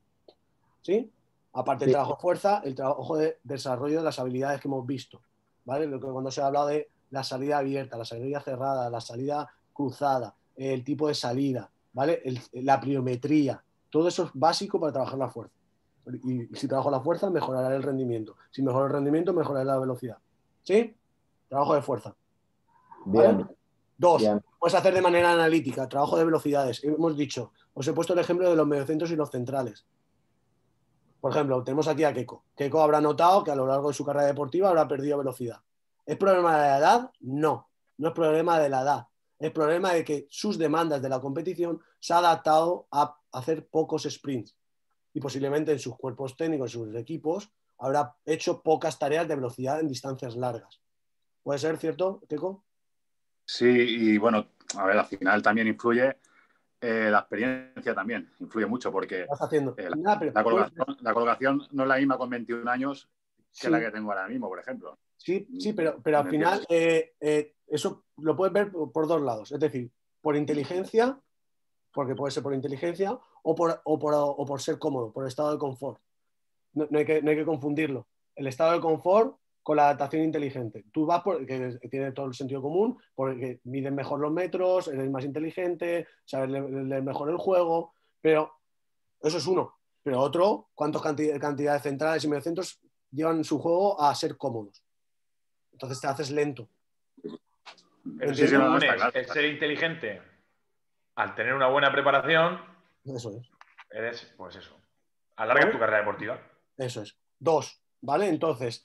¿Sí? Aparte del trabajo de fuerza, el trabajo de desarrollo de las habilidades que hemos visto. ¿Vale? Lo que cuando se ha hablado de la salida abierta, la salida cerrada, la salida cruzada, el tipo de salida, ¿vale? La pliometría. Todo eso es básico para trabajar la fuerza. Y si trabajo la fuerza, mejorará el rendimiento. Si mejoro el rendimiento, mejorará la velocidad. ¿Sí? Trabajo de fuerza. ¿Vale? Bien. 2, Bien. puedes hacer de manera analítica, trabajo de velocidades. Hemos dicho, os he puesto el ejemplo de los mediocentros y los centrales. Por ejemplo, tenemos aquí a Keiko. Keiko habrá notado que a lo largo de su carrera deportiva habrá perdido velocidad. ¿Es problema de la edad? No, no es problema de la edad. Es problema de que sus demandas de la competición se ha adaptado a hacer pocos sprints. Y posiblemente en sus cuerpos técnicos, en sus equipos, habrá hecho pocas tareas de velocidad en distancias largas. ¿Puede ser cierto, Keiko? Sí, y bueno, a ver, al final también influye la experiencia también, influye mucho porque Estás haciendo. la colocación no es la misma con 21 años que Sí. la que tengo ahora mismo, por ejemplo. Sí, pero al final eso lo puedes ver por 2 lados. Es decir, por inteligencia, porque puede ser por inteligencia, o por ser cómodo, por estado de confort. No hay que confundirlo. El estado de confort con la adaptación inteligente. Tú vas porque tiene todo el sentido común, porque mides mejor los metros, eres más inteligente, sabes leer mejor el juego, pero eso es uno. Pero otro, ¿cuántas cantidades centrales y mediocentros llevan su juego a ser cómodos? Entonces te haces lento. Pero si el ser inteligente, al tener una buena preparación, eso es. Eres, pues eso, alargas tu carrera deportiva. Eso es. 2, ¿vale? Entonces,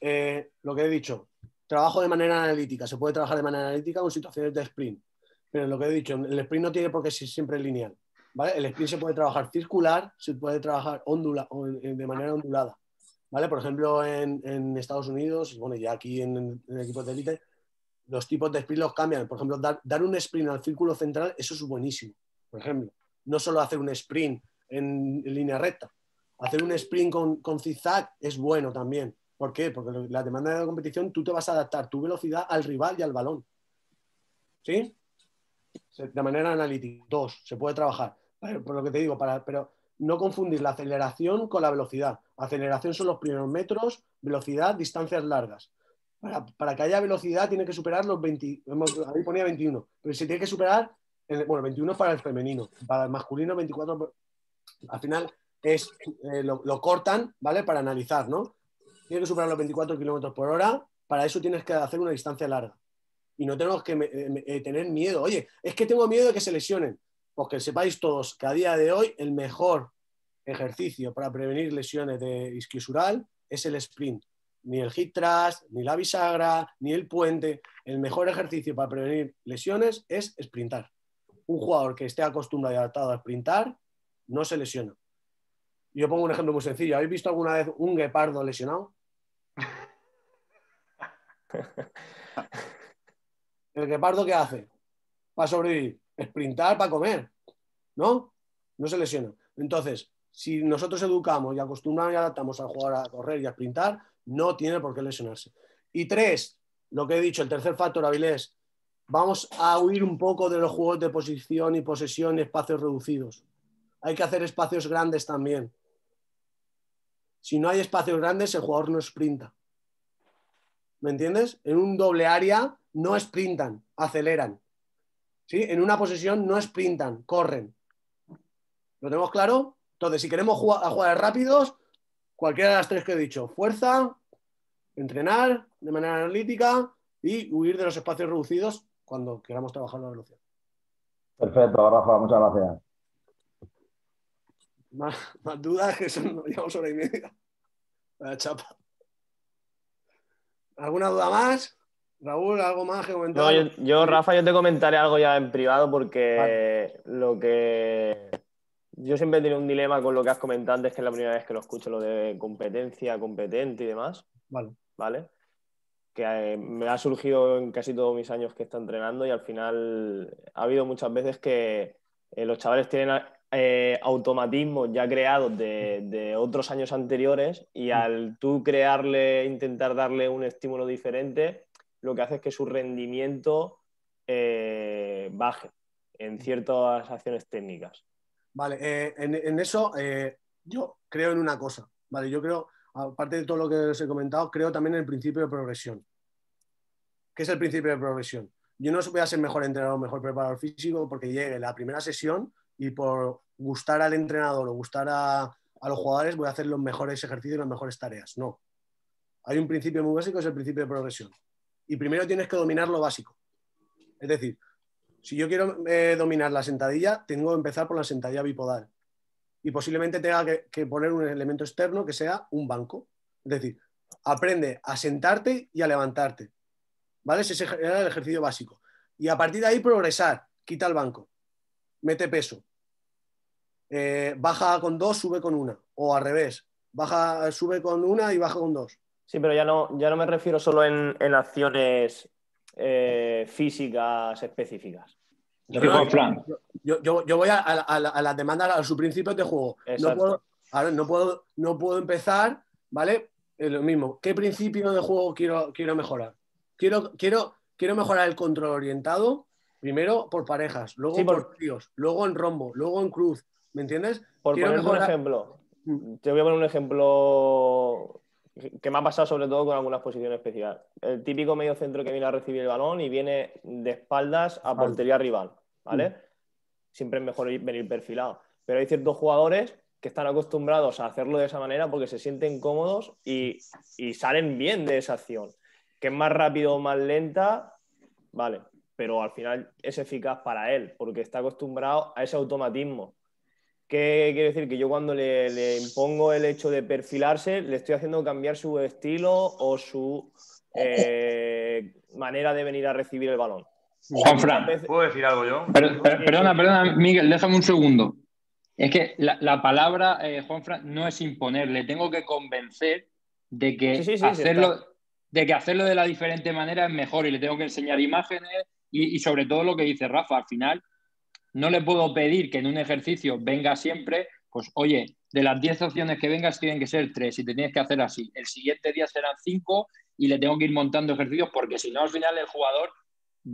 lo que he dicho, trabajo de manera analítica. Se puede trabajar de manera analítica con situaciones de sprint. Pero lo que he dicho, el sprint no tiene por qué ser siempre lineal. ¿Vale? El sprint se puede trabajar circular, se puede trabajar de manera ondulada. ¿Vale? Por ejemplo, en Estados Unidos, bueno, ya aquí en equipos de élite, los tipos de sprint los cambian. Por ejemplo, dar un sprint al círculo central, eso es buenísimo. Por ejemplo, no solo hacer un sprint en línea recta. Hacer un sprint con zigzag es bueno también. ¿Por qué? Porque la demanda de la competición, tú te vas a adaptar tu velocidad al rival y al balón. ¿Sí? De manera analítica. 2, se puede trabajar. Por lo que te digo, pero no confundir la aceleración con la velocidad. Aceleración son los primeros metros, velocidad, distancias largas. Para que haya velocidad tiene que superar los 20, ahí ponía 21, pero se tiene que superar, bueno, 21 para el femenino, para el masculino 24, al final lo cortan, ¿vale? Para analizar, ¿no? Tiene que superar los 24 kilómetros por hora, para eso tienes que hacer una distancia larga. Y no tenemos que tener miedo. Oye, es que tengo miedo de que se lesionen. Pues que sepáis todos que a día de hoy el mejor ejercicio para prevenir lesiones de isquiosural es el sprint. Ni el hip thrust, ni la bisagra, ni el puente. El mejor ejercicio para prevenir lesiones es sprintar. Un jugador que esté acostumbrado y adaptado a sprintar no se lesiona. Yo pongo un ejemplo muy sencillo. ¿Habéis visto alguna vez un guepardo lesionado? ¿El guepardo qué hace? Para sobrevivir. Sprintar para comer. ¿No? No se lesiona. Entonces, si nosotros educamos y acostumbramos y adaptamos al jugador a correr y a sprintar, no tiene por qué lesionarse. Y 3, lo que he dicho, el tercer factor, Avilés, vamos a huir un poco de los juegos de posición y posesión y espacios reducidos. Hay que hacer espacios grandes también. Si no hay espacios grandes, el jugador no sprinta. ¿Me entiendes? En un doble área no sprintan, aceleran. ¿Sí? En una posesión no sprintan, corren. ¿Lo tenemos claro? Entonces, si queremos jugar rápidos, cualquiera de las 3 que he dicho, fuerza, entrenar de manera analítica y huir de los espacios reducidos cuando queramos trabajar la velocidad. Perfecto, Rafa, muchas gracias. Más dudas que son, llevamos hora y media. La chapa. ¿Alguna duda más? Raúl, ¿algo más que comentar? No, yo, Rafa, yo te comentaré algo ya en privado porque lo que... Yo siempre he tenido un dilema con lo que has comentado antes, que es la primera vez que lo escucho, lo de competencia, competente y demás. ¿Vale? Que me ha surgido en casi todos mis años que está entrenando y al final ha habido muchas veces que los chavales tienen automatismos ya creados de otros años anteriores y al tú intentar darle un estímulo diferente, lo que hace es que su rendimiento baje en ciertas acciones técnicas. Vale, en eso yo creo en una cosa, ¿vale? Yo creo, aparte de todo lo que os he comentado, creo también en el principio de progresión. ¿Qué es el principio de progresión? Yo no voy a ser mejor entrenador, mejor preparador físico porque llegue la primera sesión y por gustar al entrenador o gustar a los jugadores voy a hacer los mejores ejercicios y las mejores tareas. No. Hay un principio muy básico, es el principio de progresión. Y primero tienes que dominar lo básico. Es decir, si yo quiero dominar la sentadilla, tengo que empezar por la sentadilla bipodal. Y posiblemente tenga que poner un elemento externo que sea un banco. Es decir, aprende a sentarte y a levantarte. ¿Vale? Ese era el ejercicio básico. Y a partir de ahí progresar. Quita el banco. Mete peso. Baja con 2, sube con 1. O al revés. Sube con 1 y baja con 2. Sí, pero ya no me refiero solo en acciones físicas específicas. Yo voy a las demandas, a sus principios de juego. No puedo empezar, ¿vale? Es lo mismo. ¿Qué principio de juego quiero mejorar? Quiero mejorar el control orientado, primero por parejas, luego por tríos, luego en rombo, luego en cruz. ¿Me entiendes? Por poner un ejemplo. Te voy a poner un ejemplo que me ha pasado sobre todo con algunas posiciones especiales. El típico medio centro que viene a recibir el balón y viene de espaldas a portería rival, ¿vale? Siempre es mejor venir perfilado. Pero hay ciertos jugadores que están acostumbrados a hacerlo de esa manera porque se sienten cómodos y salen bien de esa acción. Que es más rápido o más lenta, vale, pero al final es eficaz para él porque está acostumbrado a ese automatismo. ¿Qué quiere decir? Que yo cuando le impongo el hecho de perfilarse, le estoy haciendo cambiar su estilo o su manera de venir a recibir el balón. Juanfran, ¿puedo decir algo yo? Perdona, Miguel, déjame un segundo. Es que la palabra, Juanfran, no es imponer, le tengo que convencer de que hacerlo de la diferente manera es mejor y le tengo que enseñar imágenes y sobre todo lo que dice Rafa, al final no le puedo pedir que en un ejercicio venga siempre, pues oye, de las 10 opciones que vengas tienen que ser 3 y te tienes que hacer así. El siguiente día serán 5 y le tengo que ir montando ejercicios porque si no al final el jugador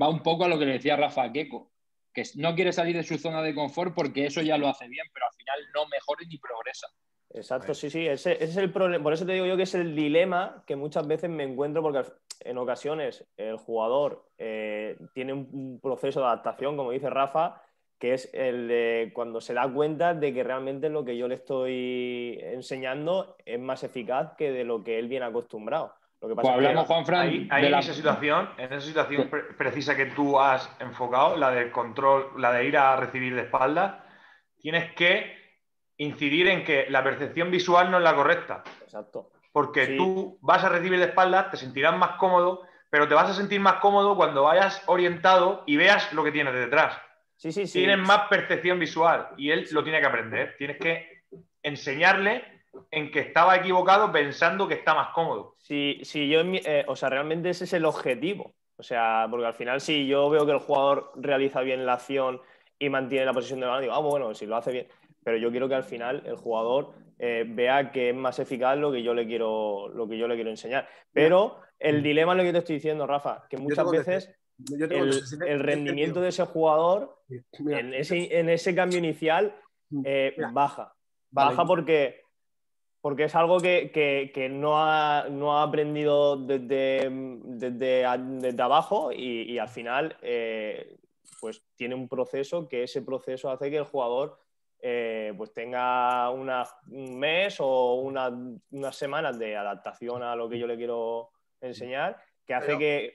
va un poco a lo que le decía Rafa a Keco, que no quiere salir de su zona de confort porque eso ya lo hace bien, pero al final no mejora ni progresa. Exacto, sí, ese es el problema. Por eso te digo yo que es el dilema que muchas veces me encuentro porque en ocasiones el jugador tiene un proceso de adaptación, como dice Rafa, que es el de cuando se da cuenta de que realmente lo que yo le estoy enseñando es más eficaz que de lo que él viene acostumbrado. Lo que pasa hablamos, Juanfran, en esa situación precisa que tú has enfocado, la del control, la de ir a recibir de espaldas, tienes que incidir en que la percepción visual no es la correcta. Exacto. Porque Sí. tú vas a recibir de espaldas, te sentirás más cómodo, pero te vas a sentir más cómodo cuando vayas orientado y veas lo que tienes detrás. Sí. Tienes más percepción visual y él lo tiene que aprender. Tienes que enseñarle en que estaba equivocado pensando que está más cómodo. Sí, yo o sea, realmente ese es el objetivo. O sea, porque al final si yo veo que el jugador realiza bien la acción y mantiene la posición del balón, digo, bueno, si lo hace bien. Pero yo quiero que al final el jugador vea que es más eficaz lo que yo le quiero enseñar. Pero el dilema es lo que te estoy diciendo, Rafa, que muchas veces el rendimiento de ese jugador en ese cambio inicial baja. Baja porque es algo que no ha aprendido desde abajo y al final pues tiene un proceso que ese proceso hace que el jugador pues tenga un mes o unas semanas de adaptación a lo que yo le quiero enseñar, que hace que...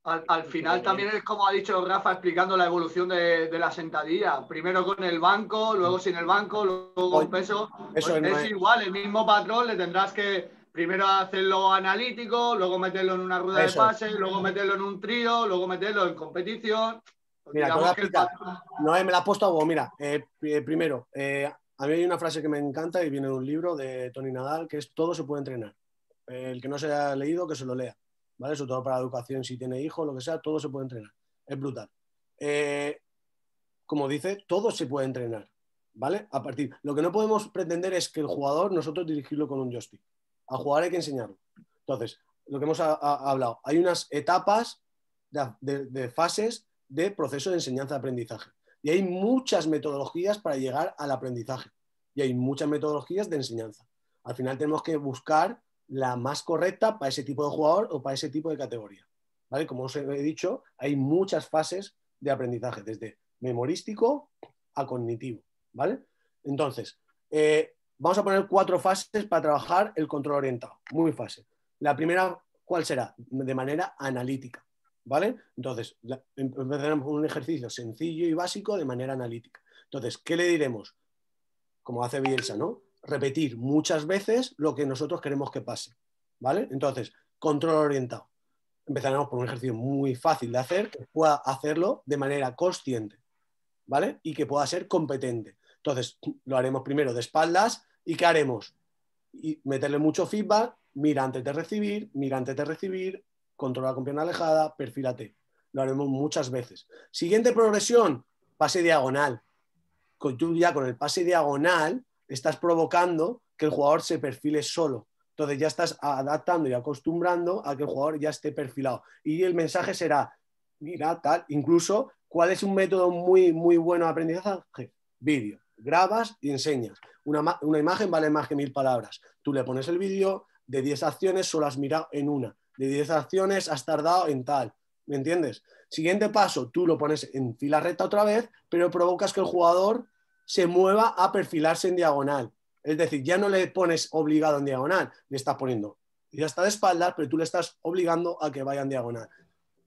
Al final también es como ha dicho Rafa explicando la evolución de la sentadilla. Primero con el banco, luego sin el banco, luego con peso. Pues es igual, el mismo patrón le tendrás que primero hacerlo analítico, luego meterlo en una rueda de pase, luego meterlo en un trío, luego meterlo en competición. Mira, te voy a explicar. No, me la has puesto a huevo. Mira, primero, a mí hay una frase que me encanta y viene de un libro de Tony Nadal, que es todo se puede entrenar. El que no se haya leído, que se lo lea. ¿Vale? Sobre todo para la educación, si tiene hijos, lo que sea, todo se puede entrenar. Es brutal. Como dice, todo se puede entrenar. ¿Vale? Lo que no podemos pretender es que el jugador, nosotros dirigirlo con un joystick. Al jugador hay que enseñarlo. Entonces, lo que hemos hablado, hay unas etapas de fases de proceso de enseñanza-aprendizaje. Y hay muchas metodologías para llegar al aprendizaje. Y hay muchas metodologías de enseñanza. Al final tenemos que buscar la más correcta para ese tipo de jugador o para ese tipo de categoría. ¿Vale? Como os he dicho, hay muchas fases de aprendizaje, desde memorístico a cognitivo. ¿Vale? Entonces, vamos a poner 4 fases para trabajar el control orientado. Muy fácil. La primera, ¿cuál será? De manera analítica. ¿Vale? Entonces, empezaremos con un ejercicio sencillo y básico de manera analítica. Entonces, ¿qué le diremos? Como hace Bielsa, ¿no? Repetir muchas veces lo que nosotros queremos que pase. ¿Vale? Entonces, control orientado. Empezaremos por un ejercicio muy fácil de hacer, que pueda hacerlo de manera consciente. ¿Vale? Y que pueda ser competente. Entonces, lo haremos primero de espaldas. ¿Y qué haremos? Y meterle mucho feedback, mira antes de recibir, controla con pierna alejada, perfílate. Lo haremos muchas veces. Siguiente progresión, pase diagonal. Tú ya con el pase diagonal estás provocando que el jugador se perfile solo. Entonces ya estás adaptando y acostumbrando a que el jugador ya esté perfilado. Y el mensaje será, mira, tal, incluso, ¿cuál es un método muy, muy bueno de aprendizaje? Vídeo. Grabas y enseñas. Una imagen vale más que 1000 palabras. Tú le pones el vídeo, de 10 acciones solo has mirado en una. De 10 acciones has tardado en tal. ¿Me entiendes? Siguiente paso, tú lo pones en fila recta otra vez, pero provocas que el jugador se mueva a perfilarse en diagonal. Es decir, ya no le pones obligado en diagonal, le estás poniendo, ya está de espaldas, pero tú le estás obligando a que vaya en diagonal.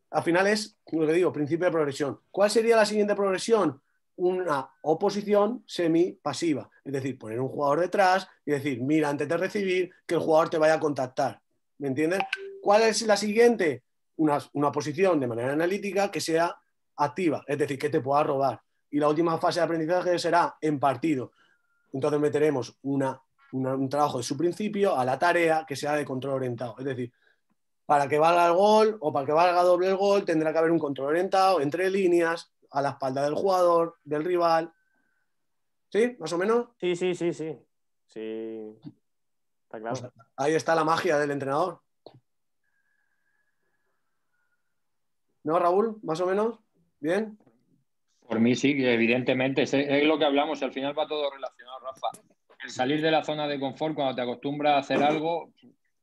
Al final es, lo que digo, principio de progresión. ¿Cuál sería la siguiente progresión? Una oposición semi-pasiva. Es decir, poner un jugador detrás y decir, mira, antes de recibir, que el jugador te vaya a contactar. ¿Me entiendes? ¿Cuál es la siguiente? Una posición de manera analítica que sea activa, es decir, que te pueda robar. Y la última fase de aprendizaje será en partido. Entonces meteremos un trabajo de su principio a la tarea que sea de control orientado. Es decir, para que valga el gol o para que valga doble el gol tendrá que haber un control orientado entre líneas, a la espalda del jugador, del rival. ¿Sí? ¿Más o menos? Sí. Sí. Está claro. Pues ahí está la magia del entrenador. ¿No, Raúl? ¿Más o menos? ¿Bien? Por mí sí, evidentemente. Es lo que hablamos. Al final va todo relacionado, Rafa. El salir de la zona de confort, cuando te acostumbras a hacer algo,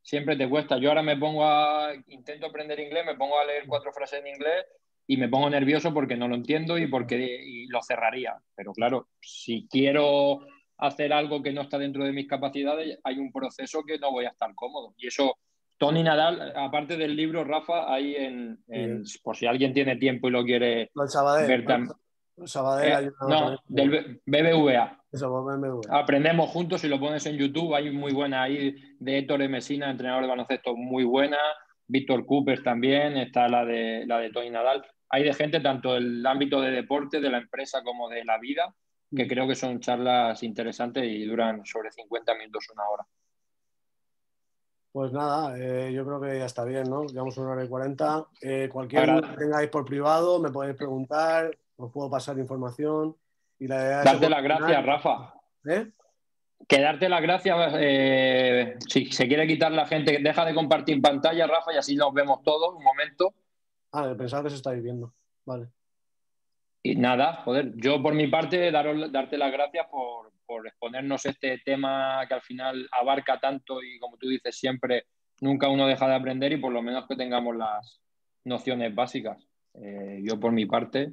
siempre te cuesta. Yo ahora intento aprender inglés, me pongo a leer 4 frases en inglés y me pongo nervioso porque no lo entiendo y lo cerraría. Pero claro, si quiero hacer algo que no está dentro de mis capacidades, hay un proceso que no voy a estar cómodo. Y eso, Tony Nadal, aparte del libro, Rafa, hay por si alguien tiene tiempo y lo quiere ver también. Sabadell no, del BBVA. Eso, BBVA. Aprendemos juntos, si lo pones en YouTube, hay muy buena ahí de Héctor Messina, entrenador de baloncesto, muy buena. Víctor Cooper también, está la de Tony Nadal. Hay de gente tanto del ámbito de deporte, de la empresa, como de la vida, que creo que son charlas interesantes y duran sobre 50 minutos, una hora. Pues nada, yo creo que ya está bien, ¿no? Llevamos 1 hora y 40. Cualquier duda que tengáis por privado, me podéis preguntar, os puedo pasar información. Y la idea Darte las gracias, Rafa. Que darte las gracias. Si se quiere quitar la gente, deja de compartir pantalla, Rafa, y así nos vemos todos un momento. Pensaba que se estáis viendo. Vale. Y nada, joder, yo por mi parte darte las gracias por exponernos este tema que al final abarca tanto y, como tú dices siempre, nunca uno deja de aprender, y por lo menos que tengamos las nociones básicas. Yo por mi parte,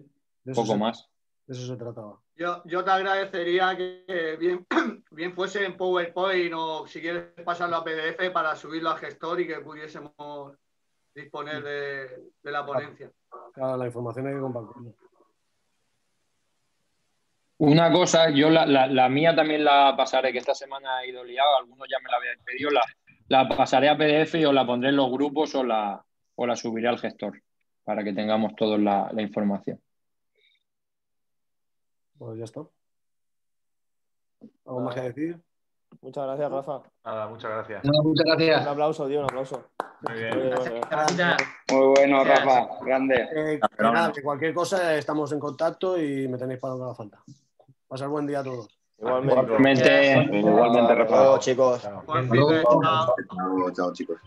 poco más. De eso se trataba. Yo te agradecería que bien fuese en PowerPoint o si quieres pasarlo a PDF para subirlo a gestor y que pudiésemos disponer de la ponencia. Claro, la información hay que compartirla. Una cosa, yo la mía también la pasaré, que esta semana he ido liado, algunos ya me la habían pedido, la pasaré a PDF y os la pondré en los grupos o la subiré al gestor para que tengamos todos la información. Pues ya está. ¿Algo más que decir? Muchas gracias, Rafa. Nada, muchas gracias. No, muchas gracias. Un aplauso, tío, un aplauso. Muy bien. Muy bueno, Rafa. Grande. Nada, que cualquier cosa estamos en contacto y me tenéis para lo que haga falta. Pasar buen día a todos. Igualmente, Rafa. Hasta luego, chicos. Chao, chicos. Chao, chicos.